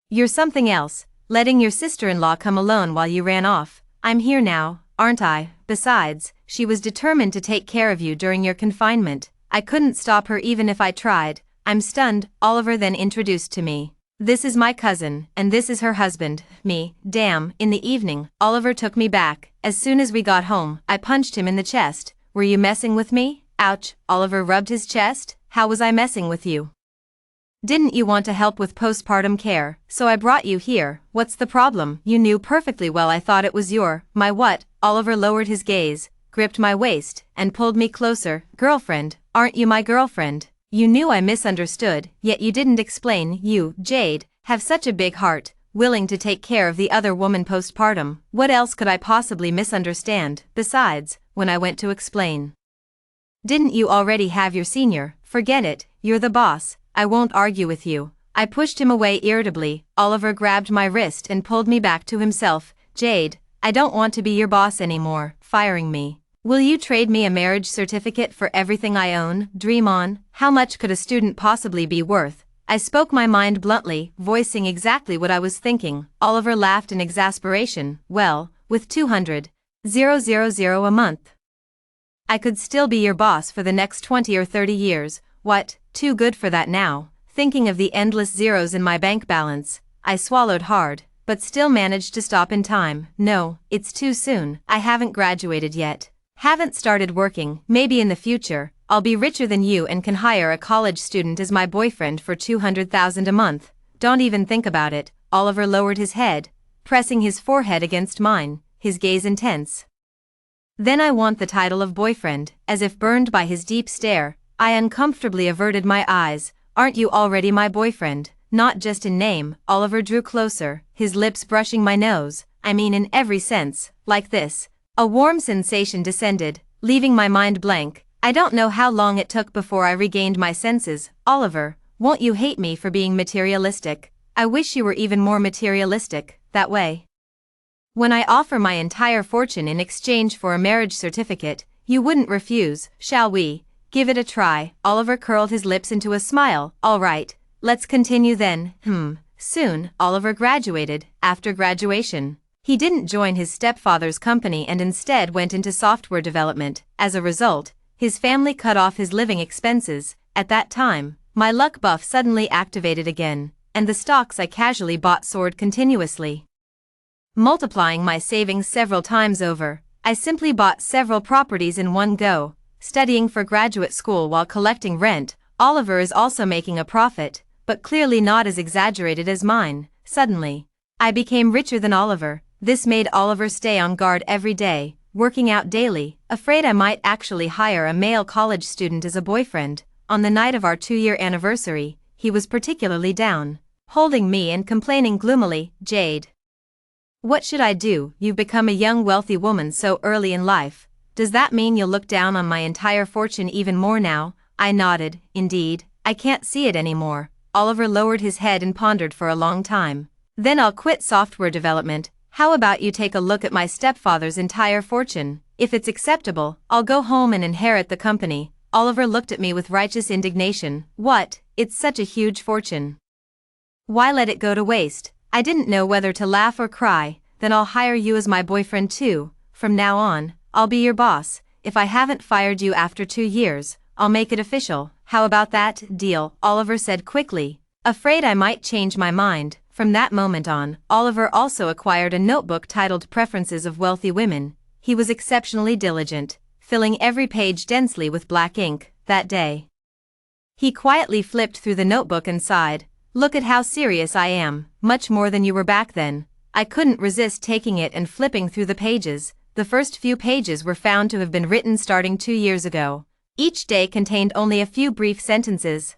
You're something else, letting your sister-in-law come alone while you ran off. I'm here now, aren't I? Besides, she was determined to take care of you during your confinement. I couldn't stop her even if I tried. I'm stunned. Oliver then introduced to me. This is my cousin, and this is her husband, me. Damn. In the evening, Oliver took me back. As soon as we got home, I punched him in the chest. Were you messing with me? Ouch. Oliver rubbed his chest. How was I messing with you? Didn't you want to help with postpartum care, so I brought you here. What's the problem? You knew perfectly well I thought it was my what? Oliver lowered his gaze, gripped my waist, and pulled me closer. Girlfriend, aren't you my girlfriend? You knew I misunderstood, yet you didn't explain. You, Jade, have such a big heart, willing to take care of the other woman postpartum. What else could I possibly misunderstand? Besides, when I went to explain, didn't you already have your senior? Forget it, you're the boss. I won't argue with you. I pushed him away irritably. Oliver grabbed my wrist and pulled me back to himself. Jade, I don't want to be your boss anymore. Firing me. Will you trade me a marriage certificate for everything I own? Dream on. How much could a student possibly be worth? I spoke my mind bluntly, voicing exactly what I was thinking. Oliver laughed in exasperation. Well, with 200,000 a month, I could still be your boss for the next 20 or 30 years. What? Too good for that now. Thinking of the endless zeros in my bank balance, I swallowed hard, but still managed to stop in time. No, it's too soon. I haven't graduated yet. Haven't started working. Maybe in the future, I'll be richer than you and can hire a college student as my boyfriend for 200,000 a month. Don't even think about it. Oliver lowered his head, pressing his forehead against mine, his gaze intense. Then I want the title of boyfriend. As if burned by his deep stare, I uncomfortably averted my eyes. Aren't you already my boyfriend? Not just in name. Oliver drew closer, his lips brushing my nose. I mean in every sense, like this. A warm sensation descended, leaving my mind blank. I don't know how long it took before I regained my senses. Oliver, won't you hate me for being materialistic? I wish you were even more materialistic, that way. When I offer my entire fortune in exchange for a marriage certificate, you wouldn't refuse, shall we? Give it a try. Oliver curled his lips into a smile. All right, let's continue then. Soon, Oliver graduated. After graduation, he didn't join his stepfather's company and instead went into software development. As a result, his family cut off his living expenses. At that time, my luck buff suddenly activated again, and the stocks I casually bought soared continuously, multiplying my savings several times over. I simply bought several properties in one go. Studying for graduate school while collecting rent, Oliver is also making a profit, but clearly not as exaggerated as mine. Suddenly, I became richer than Oliver. This made Oliver stay on guard every day, working out daily, afraid I might actually hire a male college student as a boyfriend. On the night of our 2-year anniversary, he was particularly down, holding me and complaining gloomily, Jade, what should I do? You've become a young wealthy woman so early in life. Does that mean you'll look down on my entire fortune even more now? I nodded. Indeed, I can't see it anymore. Oliver lowered his head and pondered for a long time. Then I'll quit software development. How about you take a look at my stepfather's entire fortune? If it's acceptable, I'll go home and inherit the company. Oliver looked at me with righteous indignation. What? It's such a huge fortune. Why let it go to waste? I didn't know whether to laugh or cry. Then I'll hire you as my boyfriend too. From now on, I'll be your boss. If I haven't fired you after 2 years, I'll make it official. How about that? Deal, Oliver said quickly, afraid I might change my mind. From that moment on, Oliver also acquired a notebook titled Preferences of Wealthy Women. He was exceptionally diligent, filling every page densely with black ink. That day, he quietly flipped through the notebook and sighed. Look at how serious I am, much more than you were back then. I couldn't resist taking it and flipping through the pages. The first few pages were found to have been written starting 2 years ago. Each day contained only a few brief sentences.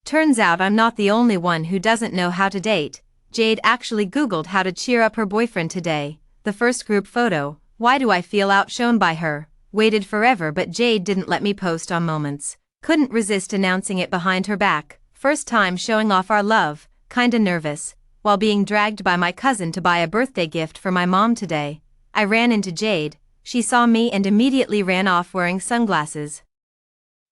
Turns out I'm not the only one who doesn't know how to date. Jade actually Googled how to cheer up her boyfriend today. The first group photo, why do I feel outshone by her? Waited forever, but Jade didn't let me post on Moments. Couldn't resist announcing it behind her back. First time showing off our love, kinda nervous. while being dragged by my cousin to buy a birthday gift for my mom today. I ran into Jade. She saw me and immediately ran off wearing sunglasses.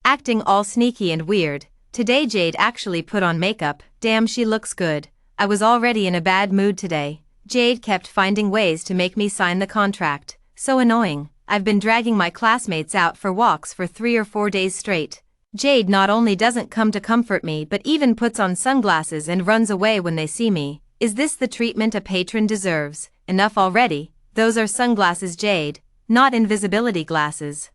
Acting all sneaky and weird. Today Jade actually put on makeup. Damn, she looks good. I was already in a bad mood today. Jade kept finding ways to make me sign the contract. So annoying. I've been dragging my classmates out for walks for 3 or 4 days straight. Jade not only doesn't come to comfort me but even puts on sunglasses and runs away when they see me. Is this the treatment a patron deserves? Enough already. Those are sunglasses, Jade, not invisibility glasses.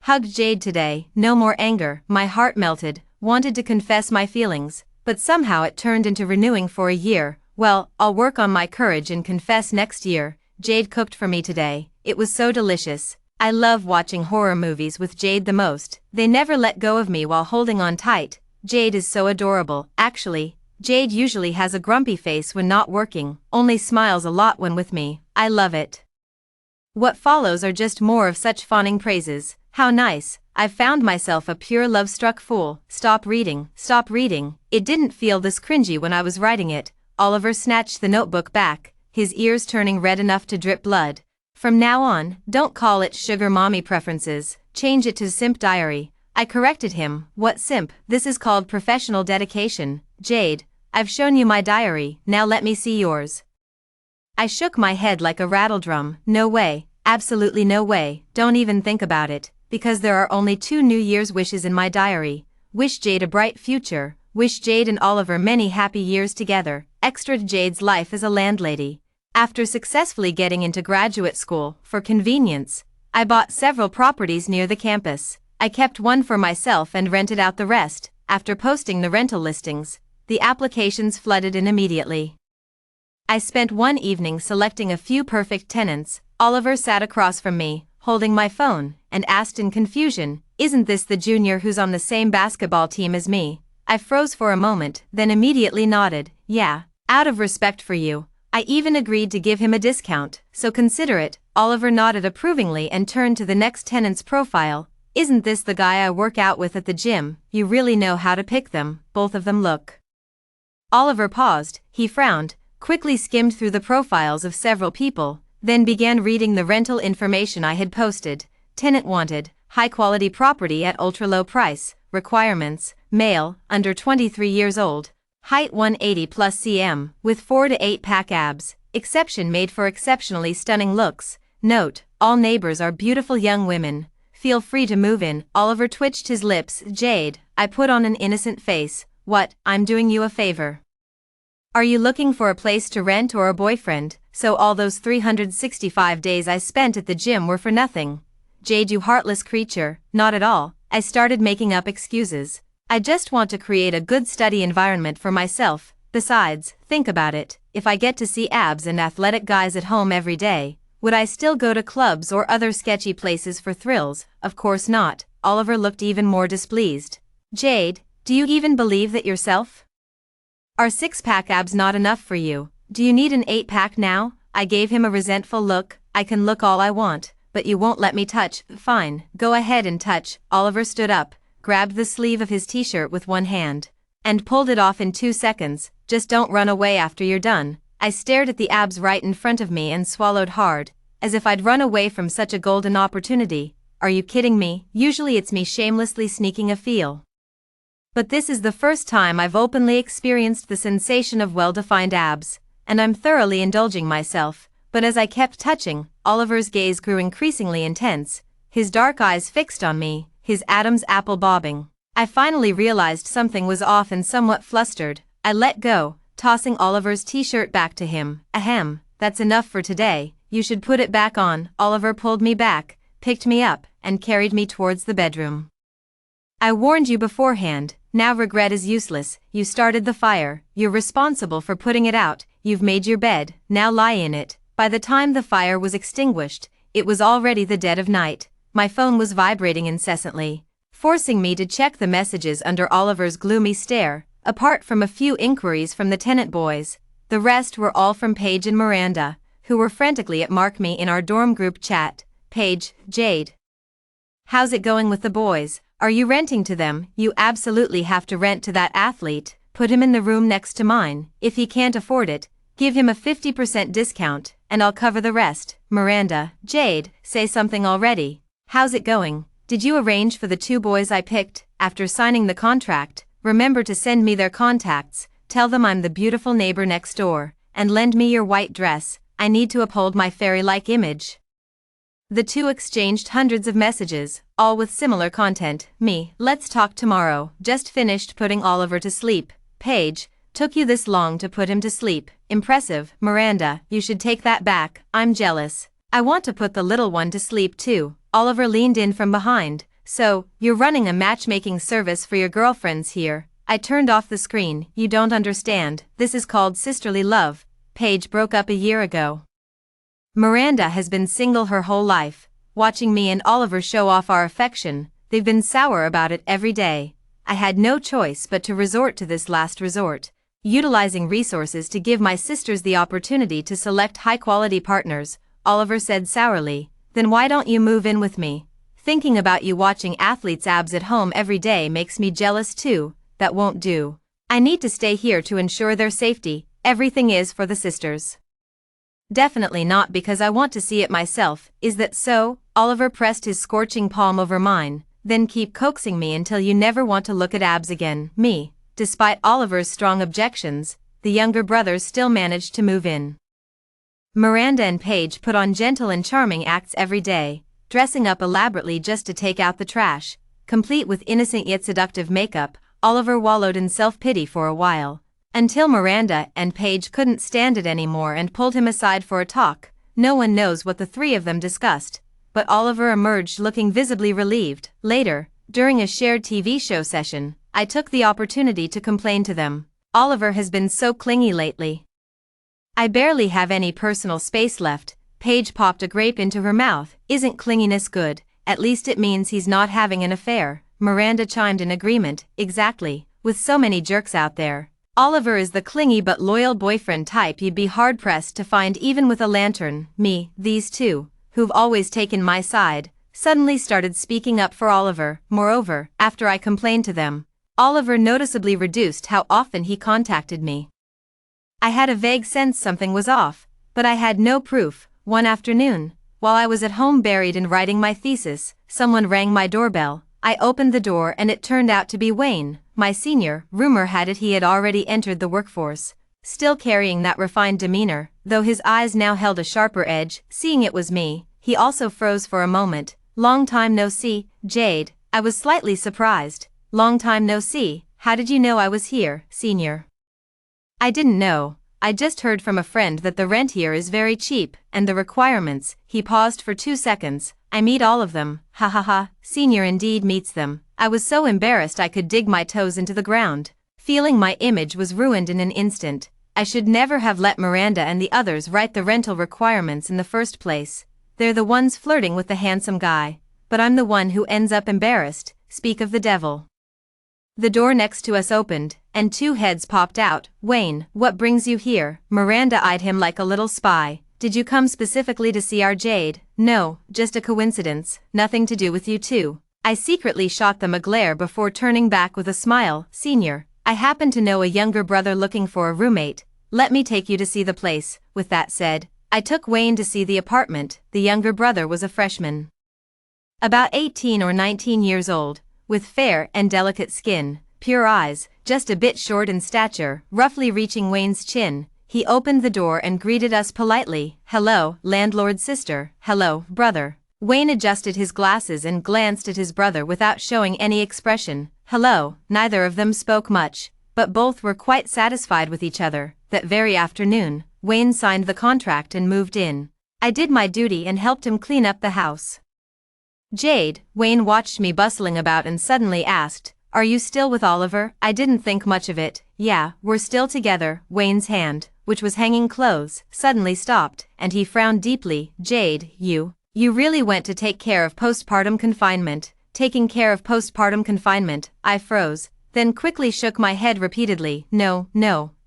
Hugged Jade today, no more anger. My heart melted, wanted to confess my feelings, but somehow it turned into renewing for a year. Well, I'll work on my courage and confess next year. Jade cooked for me today. It was so delicious. I love watching horror movies with Jade the most. They never let go of me while holding on tight. Jade is so adorable. Actually, Jade usually has a grumpy face when not working, only smiles a lot when with me. I love it. What follows are just more of such fawning praises. How nice. I've found myself a pure love-struck fool. Stop reading. Stop reading. It didn't feel this cringy when I was writing it. Oliver snatched the notebook back, his ears turning red enough to drip blood. From now on, don't call it Sugar Mommy Preferences, change it to Simp Diary. I corrected him. What simp? This is called professional dedication. Jade, I've shown you my diary, now let me see yours. I shook my head like a rattledrum. No way, absolutely no way, don't even think about it, because there are only 2 New Year's wishes in my diary. Wish Jade a bright future, wish Jade and Oliver many happy years together, extra Jade's life as a landlady. After successfully getting into graduate school, for convenience, I bought several properties near the campus. I kept one for myself and rented out the rest. After posting the rental listings, the applications flooded in immediately. I spent one evening selecting a few perfect tenants. Oliver sat across from me, holding my phone, and asked in confusion, "Isn't this the junior who's on the same basketball team as me?" I froze for a moment, then immediately nodded. "Yeah, out of respect for you, I even agreed to give him a discount, so consider it." Oliver nodded approvingly and turned to the next tenant's profile. "Isn't this the guy I work out with at the gym? You really know how to pick them, both of them look." Oliver paused, he frowned, quickly skimmed through the profiles of several people, then began reading the rental information I had posted. Tenant wanted, high-quality property at ultra-low price. Requirements, male, under 23 years old. Height 180 plus cm, with 4 to 8 pack abs, exception made for exceptionally stunning looks. Note, all neighbors are beautiful young women. Feel free to move in. Oliver twitched his lips. "Jade," I put on an innocent face. "What? I'm doing you a favor. Are you looking for a place to rent or a boyfriend? So all those 365 days I spent at the gym were for nothing?" "Jade, you heartless creature." "Not at all." I started making up excuses. "I just want to create a good study environment for myself. Besides, think about it, if I get to see abs and athletic guys at home every day, would I still go to clubs or other sketchy places for thrills? Of course not." Oliver looked even more displeased. "Jade, do you even believe that yourself? Are 6-pack abs not enough for you? Do you need an 8-pack now?" I gave him a resentful look. "I can look all I want, but you won't let me touch." "Fine, go ahead and touch." Oliver stood up, grabbed the sleeve of his t-shirt with one hand, and pulled it off in 2 seconds. "Just don't run away after you're done." I stared at the abs right in front of me and swallowed hard, as if I'd run away from such a golden opportunity. Are you kidding me? Usually it's me shamelessly sneaking a feel. But this is the first time I've openly experienced the sensation of well-defined abs, and I'm thoroughly indulging myself. But as I kept touching, Oliver's gaze grew increasingly intense, his dark eyes fixed on me, his Adam's apple bobbing. I finally realized something was off and somewhat flustered. I let go, tossing Oliver's t-shirt back to him. "Ahem, that's enough for today, you should put it back on." Oliver pulled me back, picked me up, and carried me towards the bedroom. "I warned you beforehand, now regret is useless. You started the fire, you're responsible for putting it out. You've made your bed, now lie in it." By the time the fire was extinguished, it was already the dead of night. My phone was vibrating incessantly, forcing me to check the messages under Oliver's gloomy stare. Apart from a few inquiries from the tenant boys, the rest were all from Paige and Miranda, who were frantically at Mark Me in our dorm group chat. "Paige, Jade, how's it going with the boys? Are you renting to them?" "You absolutely have to rent to that athlete. put him in the room next to mine. If he can't afford it, give him a 50% discount, and I'll cover the rest. Miranda, Jade, say something already. How's it going? Did you arrange for the 2 boys I picked? After signing the contract, remember to send me their contacts, tell them I'm the beautiful neighbor next door, and lend me your white dress. I need to uphold my fairy-like image. The 2 exchanged hundreds of messages, all with similar content. Me, let's talk tomorrow. Just finished putting Oliver to sleep. Paige, took you this long to put him to sleep. Impressive. Miranda, you should take that back. I'm jealous. I want to put the little one to sleep too. Oliver leaned in from behind. So, you're running a matchmaking service for your girlfriends here. I turned off the screen. You don't understand. This is called sisterly love. Paige broke up a year ago. Miranda has been single her whole life. Watching me and Oliver show off our affection, they've been sour about it every day. I had no choice but to resort to this last resort, utilizing resources to give my sisters the opportunity to select high-quality partners. Oliver said sourly, then why don't you move in with me? Thinking about you watching athletes' abs at home every day makes me jealous too. That won't do. I need to stay here to ensure their safety. Everything is for the sisters. Definitely not because I want to see it myself. Is that so? Oliver pressed his scorching palm over mine. Then keep coaxing me until you never want to look at abs again. Me. Despite Oliver's strong objections, the younger brothers still managed to move in. Miranda and Paige put on gentle and charming acts every day, dressing up elaborately just to take out the trash. Complete with innocent yet seductive makeup, Oliver wallowed in self-pity for a while, until Miranda and Paige couldn't stand it anymore and pulled him aside for a talk. No one knows what the 3 of them discussed, but Oliver emerged looking visibly relieved. Later, during a shared TV show session, I took the opportunity to complain to them. Oliver has been so clingy lately. I barely have any personal space left. Paige popped a grape into her mouth. Isn't clinginess good? At least it means he's not having an affair. Miranda chimed in agreement. Exactly. With so many jerks out there, Oliver is the clingy but loyal boyfriend type you'd be hard-pressed to find even with a lantern. Me, these 2, who've always taken my side, suddenly started speaking up for Oliver. Moreover, after I complained to them, Oliver noticeably reduced how often he contacted me. I had a vague sense something was off, but I had no proof. One afternoon, while I was at home buried in writing my thesis, someone rang my doorbell. I opened the door and it turned out to be Wayne, my senior. Rumor had it he had already entered the workforce, still carrying that refined demeanor, though his eyes now held a sharper edge. Seeing it was me, he also froze for a moment. Long time no see, Jade. I was slightly surprised. Long time no see. How did you know I was here, senior? I didn't know. I just heard from a friend that the rent here is very cheap, and the requirements. He paused for 2 seconds. I meet all of them. Ha ha ha. Senior indeed meets them. I was so embarrassed I could dig my toes into the ground. Feeling my image was ruined in an instant. I should never have let Miranda and the others write the rental requirements in the first place. They're the ones flirting with the handsome guy, but I'm the one who ends up embarrassed. Speak of the devil. The door next to us opened, and 2 heads popped out. Wayne, what brings you here? Miranda eyed him like a little spy. Did you come specifically to see our Jade? No, just a coincidence, nothing to do with you 2. I secretly shot them a glare before turning back with a smile. Senior, I happen to know a younger brother looking for a roommate. Let me take you to see the place. With that said, I took Wayne to see the apartment. The younger brother was a freshman, about 18 or 19 years old, with fair and delicate skin, pure eyes, just a bit short in stature, roughly reaching Wayne's chin. He opened the door and greeted us politely. Hello, landlord's sister. Hello, brother. Wayne adjusted his glasses and glanced at his brother without showing any expression. Hello. Neither of them spoke much, but both were quite satisfied with each other. That very afternoon, Wayne signed the contract and moved in. I did my duty and helped him clean up the house. Jade, Wayne watched me bustling about and suddenly asked, are you still with Oliver? I didn't think much of it. Yeah, we're still together. Wayne's hand, which was hanging close, suddenly stopped, and he frowned deeply. Jade, you really went to take care of postpartum confinement. Taking care of postpartum confinement. I froze, then quickly shook my head repeatedly. No,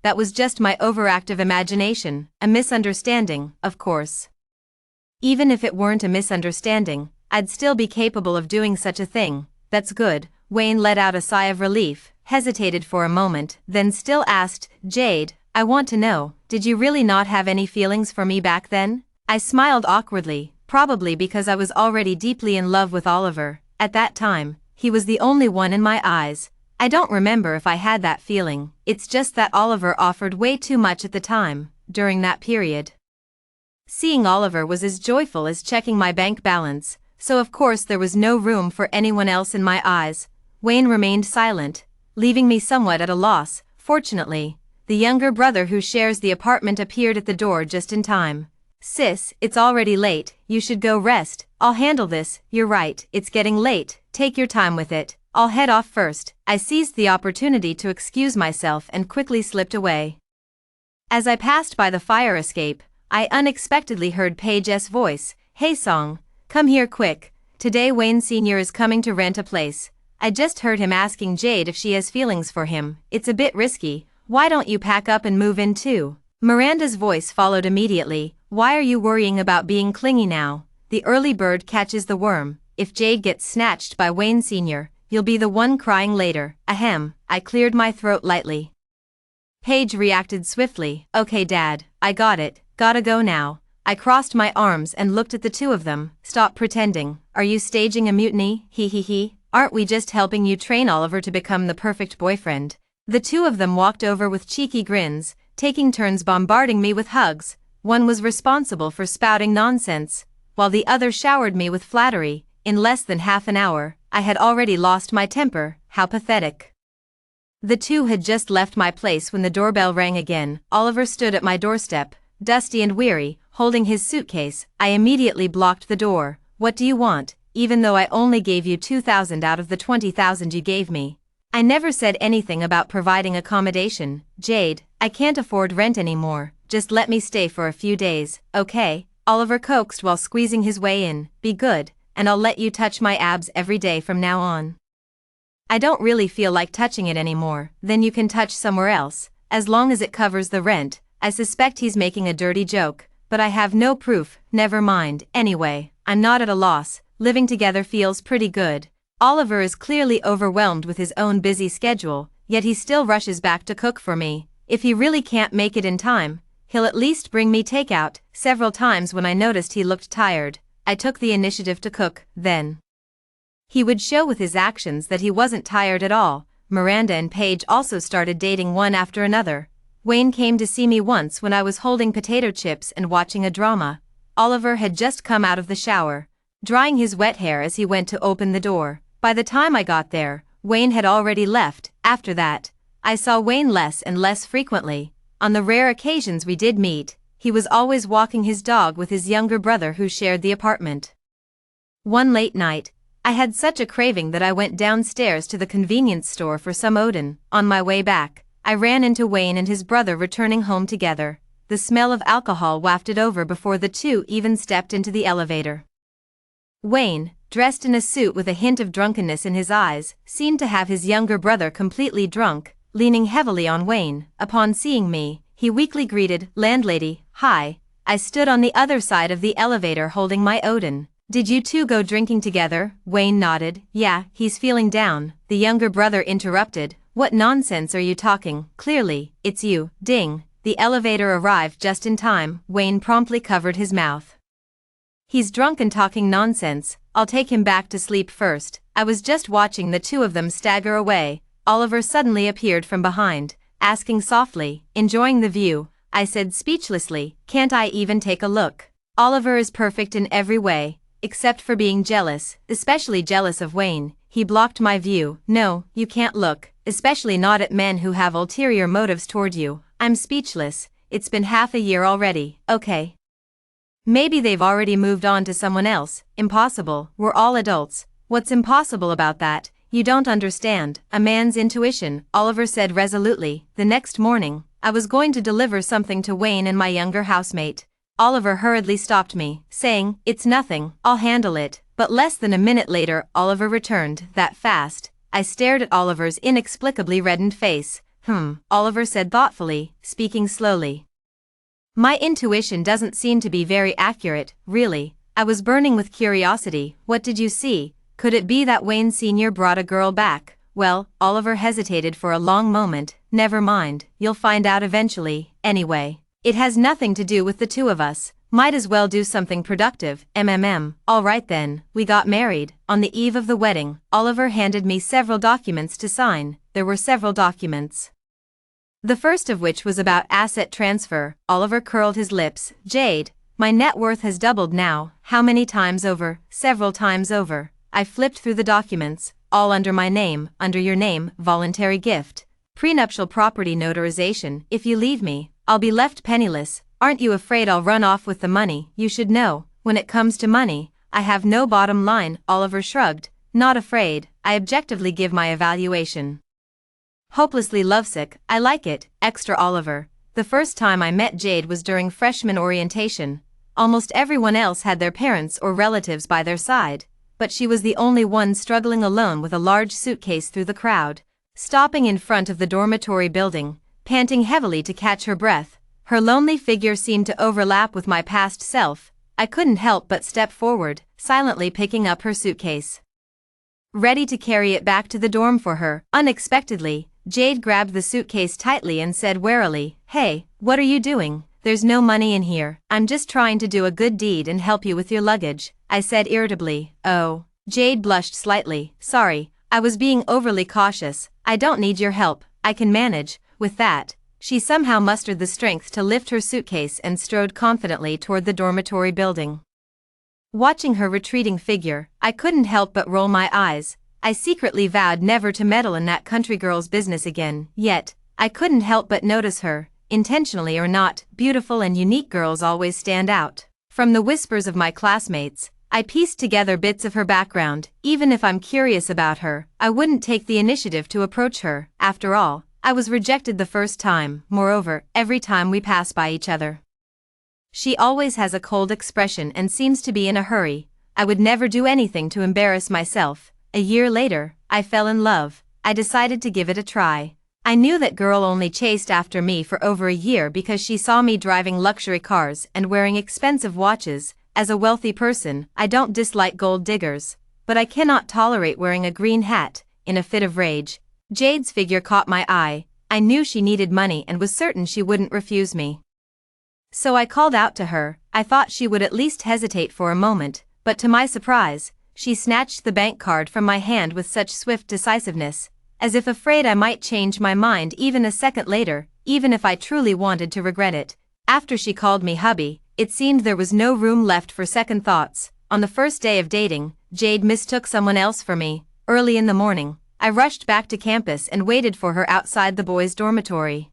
that was just my overactive imagination. A misunderstanding, of course. Even if it weren't a misunderstanding, I'd still be capable of doing such a thing. That's good. Wayne let out a sigh of relief, hesitated for a moment, then still asked, Jade, I want to know, did you really not have any feelings for me back then? I smiled awkwardly, probably because I was already deeply in love with Oliver. At that time, he was the only one in my eyes. I don't remember if I had that feeling, it's just that Oliver offered way too much at the time, during that period. Seeing Oliver was as joyful as checking my bank balance, so of course there was no room for anyone else in my eyes. Wayne remained silent, leaving me somewhat at a loss. Fortunately, the younger brother who shares the apartment appeared at the door just in time. Sis, it's already late, you should go rest. I'll handle this. You're right, it's getting late, take your time with it. I'll head off first. I seized the opportunity to excuse myself and quickly slipped away. As I passed by the fire escape, I unexpectedly heard Paige's voice. Hey Song, come here quick, today Wayne Sr. is coming to rent a place. I just heard him asking Jade if she has feelings for him. It's a bit risky, why don't you pack up and move in too? Miranda's voice followed immediately. Why are you worrying about being clingy now? The early bird catches the worm. If Jade gets snatched by Wayne Sr., you'll be the one crying later. Ahem, I cleared my throat lightly. Paige reacted swiftly. Okay Dad, I got it, gotta go now. I crossed my arms and looked at the two of them. Stop pretending, are you staging a mutiny? He. Aren't we just helping you train Oliver to become the perfect boyfriend? The two of them walked over with cheeky grins, taking turns bombarding me with hugs. One was responsible for spouting nonsense, while the other showered me with flattery. In less than half an hour, I had already lost my temper. How pathetic. The two had just left my place when the doorbell rang again. Oliver stood at my doorstep, dusty and weary, holding his suitcase. I immediately blocked the door. What do you want, even though I only gave you 2,000 out of the 20,000 you gave me? I never said anything about providing accommodation. Jade, I can't afford rent anymore, just let me stay for a few days, okay? Oliver coaxed while squeezing his way in. Be good, and I'll let you touch my abs every day from now on. I don't really feel like touching it anymore. Then you can touch somewhere else, as long as it covers the rent. I suspect he's making a dirty joke, but I have no proof. Never mind. Anyway, I'm not at a loss. Living together feels pretty good. Oliver is clearly overwhelmed with his own busy schedule, yet he still rushes back to cook for me. If he really can't make it in time, he'll at least bring me takeout. Several times when I noticed he looked tired, I took the initiative to cook. Then he would show with his actions that he wasn't tired at all. Miranda and Paige also started dating one after another. Wayne came to see me once when I was holding potato chips and watching a drama. Oliver had just come out of the shower, drying his wet hair as he went to open the door. By the time I got there, Wayne had already left. After that, I saw Wayne less and less frequently. On the rare occasions we did meet, he was always walking his dog with his younger brother who shared the apartment. One late night, I had such a craving that I went downstairs to the convenience store for some Odin. On my way back, I ran into Wayne and his brother returning home together. The smell of alcohol wafted over before the two even stepped into the elevator. Wayne, dressed in a suit with a hint of drunkenness in his eyes, seemed to have his younger brother completely drunk, leaning heavily on Wayne. Upon seeing me, he weakly greeted, "Landlady, hi." I stood on the other side of the elevator holding my Odin. "Did you two go drinking together?" Wayne nodded. "Yeah, he's feeling down." The younger brother interrupted. "What nonsense are you talking? Clearly, it's you." Ding. The elevator arrived just in time. Wayne promptly covered his mouth. "He's drunk and talking nonsense. I'll take him back to sleep first." I was just watching the two of them stagger away. Oliver suddenly appeared from behind, asking softly, "Enjoying the view?" I said speechlessly, "Can't I even take a look?" Oliver is perfect in every way, except for being jealous, especially jealous of Wayne. He blocked my view. "No, you can't look, especially not at men who have ulterior motives toward you." I'm speechless. It's been half a year already. Okay. Maybe they've already moved on to someone else. Impossible. We're all adults. What's impossible about that? You don't understand. A man's intuition, Oliver said resolutely. The next morning, I was going to deliver something to Wayne and my younger housemate. Oliver hurriedly stopped me, saying, "It's nothing, I'll handle it." But less than a minute later, Oliver returned. That fast. I stared at Oliver's inexplicably reddened face. Oliver said thoughtfully, speaking slowly. "My intuition doesn't seem to be very accurate, really." I was burning with curiosity. "What did you see?" Could it be that Wayne Sr. brought a girl back? Well, Oliver hesitated for a long moment. Never mind, you'll find out eventually. Anyway, it has nothing to do with the two of us. Might as well do something productive. Alright then, we got married. On the eve of the wedding, Oliver handed me several documents to sign. There were several documents. The first of which was about asset transfer. Oliver curled his lips. Jade, my net worth has doubled now. How many times over? Several times over. I flipped through the documents, all under my name, under your name, voluntary gift, prenuptial property notarization. If you leave me, I'll be left penniless. Aren't you afraid I'll run off with the money? You should know, when it comes to money, I have no bottom line. Oliver shrugged. Not afraid, I objectively give my evaluation. Hopelessly lovesick, I like it. Extra Oliver. The first time I met Jade was during freshman orientation. Almost everyone else had their parents or relatives by their side, but she was the only one struggling alone with a large suitcase through the crowd. Stopping in front of the dormitory building, panting heavily to catch her breath, her lonely figure seemed to overlap with my past self. I couldn't help but step forward, silently picking up her suitcase, ready to carry it back to the dorm for her. Unexpectedly, Jade grabbed the suitcase tightly and said warily, "Hey, what are you doing? There's no money in here." "I'm just trying to do a good deed and help you with your luggage," I said irritably. "Oh." Jade blushed slightly. "Sorry, I was being overly cautious. I don't need your help, I can manage." With that, she somehow mustered the strength to lift her suitcase and strode confidently toward the dormitory building. Watching her retreating figure, I couldn't help but roll my eyes. I secretly vowed never to meddle in that country girl's business again. Yet, I couldn't help but notice her. Intentionally or not, beautiful and unique girls always stand out. From the whispers of my classmates, I pieced together bits of her background. Even if I'm curious about her, I wouldn't take the initiative to approach her. After all, I was rejected the first time. Moreover, every time we pass by each other, she always has a cold expression and seems to be in a hurry. I would never do anything to embarrass myself. A year later, I fell in love. I decided to give it a try. I knew that girl only chased after me for over a year because she saw me driving luxury cars and wearing expensive watches. As a wealthy person, I don't dislike gold diggers, but I cannot tolerate wearing a green hat. In a fit of rage, Jade's figure caught my eye. I knew she needed money and was certain she wouldn't refuse me. So I called out to her. I thought she would at least hesitate for a moment, but to my surprise, she snatched the bank card from my hand with such swift decisiveness, as if afraid I might change my mind even a second later, even if I truly wanted to regret it. After she called me hubby, it seemed there was no room left for second thoughts. On the first day of dating, Jade mistook someone else for me. Early in the morning, I rushed back to campus and waited for her outside the boys' dormitory.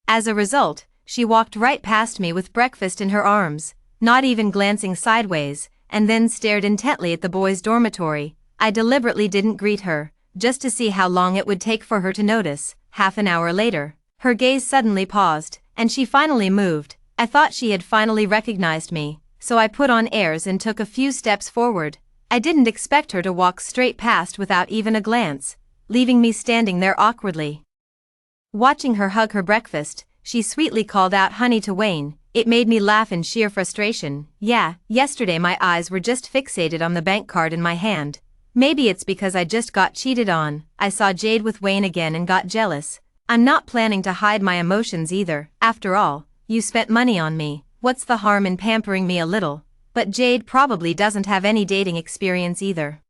As a result, she walked right past me with breakfast in her arms, not even glancing sideways, and then stared intently at the boys' dormitory. I deliberately didn't greet her, just to see how long it would take for her to notice. Half an hour later, her gaze suddenly paused, and she finally moved. I thought she had finally recognized me, so I put on airs and took a few steps forward. I didn't expect her to walk straight past without even a glance, leaving me standing there awkwardly. Watching her hug her breakfast, she sweetly called out honey to Wayne. It made me laugh in sheer frustration. Yeah, yesterday my eyes were just fixated on the bank card in my hand. Maybe it's because I just got cheated on. I saw Jade with Wayne again and got jealous. I'm not planning to hide my emotions either. After all, you spent money on me. What's the harm in pampering me a little? But Jade probably doesn't have any dating experience either.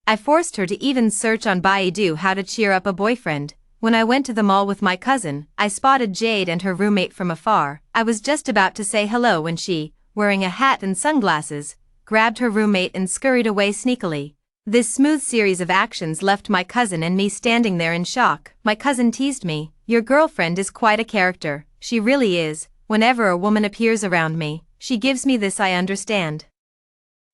I forced her to even search on Baidu how to cheer up a boyfriend. When I went to the mall with my cousin, I spotted Jade and her roommate from afar. I was just about to say hello when she, wearing a hat and sunglasses, grabbed her roommate and scurried away sneakily. This smooth series of actions left my cousin and me standing there in shock. My cousin teased me. "Your girlfriend is quite a character." She really is. Whenever a woman appears around me, she gives me this "I understand.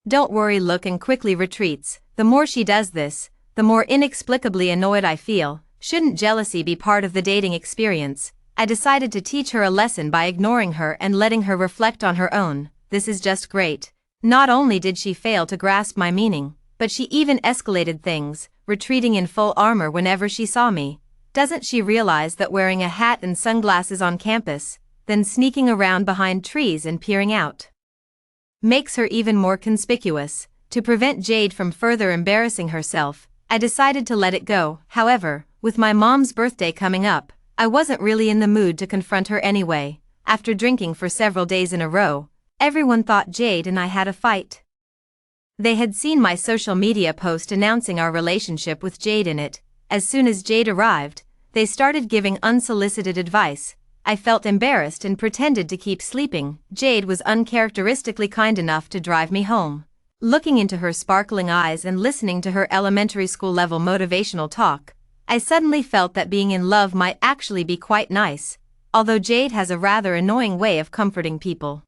Don't worry" look and quickly retreats. The more she does this, the more inexplicably annoyed I feel. Shouldn't jealousy be part of the dating experience? I decided to teach her a lesson by ignoring her and letting her reflect on her own. This is just great. Not only did she fail to grasp my meaning, but she even escalated things, retreating in full armor whenever she saw me. Doesn't she realize that wearing a hat and sunglasses on campus, then sneaking around behind trees and peering out, makes her even more conspicuous? To prevent Jade from further embarrassing herself, I decided to let it go. However, with my mom's birthday coming up, I wasn't really in the mood to confront her anyway. After drinking for several days in a row, everyone thought Jade and I had a fight. They had seen my social media post announcing our relationship with Jade in it. As soon as Jade arrived, they started giving unsolicited advice. I felt embarrassed and pretended to keep sleeping. Jade was uncharacteristically kind enough to drive me home. Looking into her sparkling eyes and listening to her elementary school level motivational talk, I suddenly felt that being in love might actually be quite nice, although Jade has a rather annoying way of comforting people.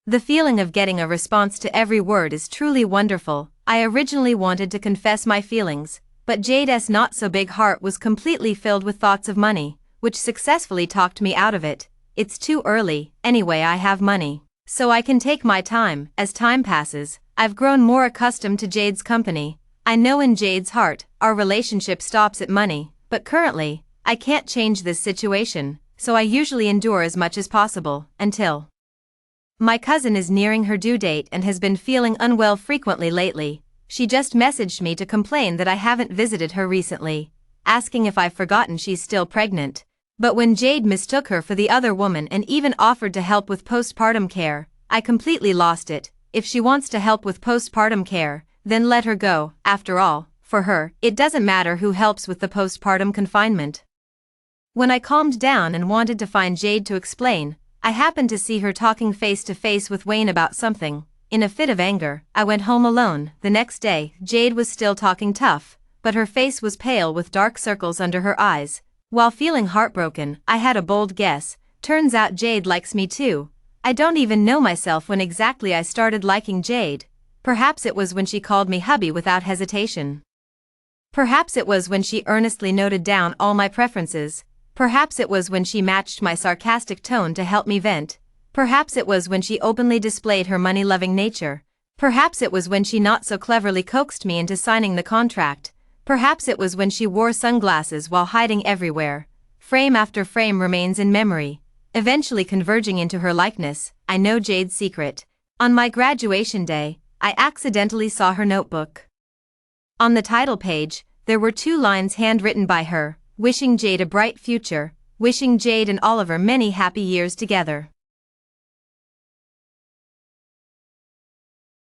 The feeling of getting a response to every word is truly wonderful. I originally wanted to confess my feelings, but Jade's not-so-big heart was completely filled with thoughts of money, which successfully talked me out of it. It's too early, anyway. I have money, so I can take my time. As time passes, I've grown more accustomed to Jade's company. I know in Jade's heart, our relationship stops at money, but currently, I can't change this situation, so I usually endure as much as possible, until my cousin is nearing her due date and has been feeling unwell frequently lately. She just messaged me to complain that I haven't visited her recently, asking if I've forgotten she's still pregnant. But when Jade mistook her for the other woman and even offered to help with postpartum care, I completely lost it. If she wants to help with postpartum care, then let her go. After all, for her, it doesn't matter who helps with the postpartum confinement. When I calmed down and wanted to find Jade to explain, I happened to see her talking face to face with Wayne about something. In a fit of anger, I went home alone. The next day, Jade was still talking tough, but her face was pale with dark circles under her eyes. While feeling heartbroken, I had a bold guess. Turns out Jade likes me too. I don't even know myself when exactly I started liking Jade. Perhaps it was when she called me hubby without hesitation. Perhaps it was when she earnestly noted down all my preferences. Perhaps it was when she matched my sarcastic tone to help me vent. Perhaps it was when she openly displayed her money-loving nature. Perhaps it was when she not so cleverly coaxed me into signing the contract. Perhaps it was when she wore sunglasses while hiding everywhere. Frame after frame remains in memory, eventually converging into her likeness. I know Jade's secret. On my graduation day, I accidentally saw her notebook. On the title page, there were 2 lines handwritten by her, wishing Jade a bright future, wishing Jade and Oliver many happy years together.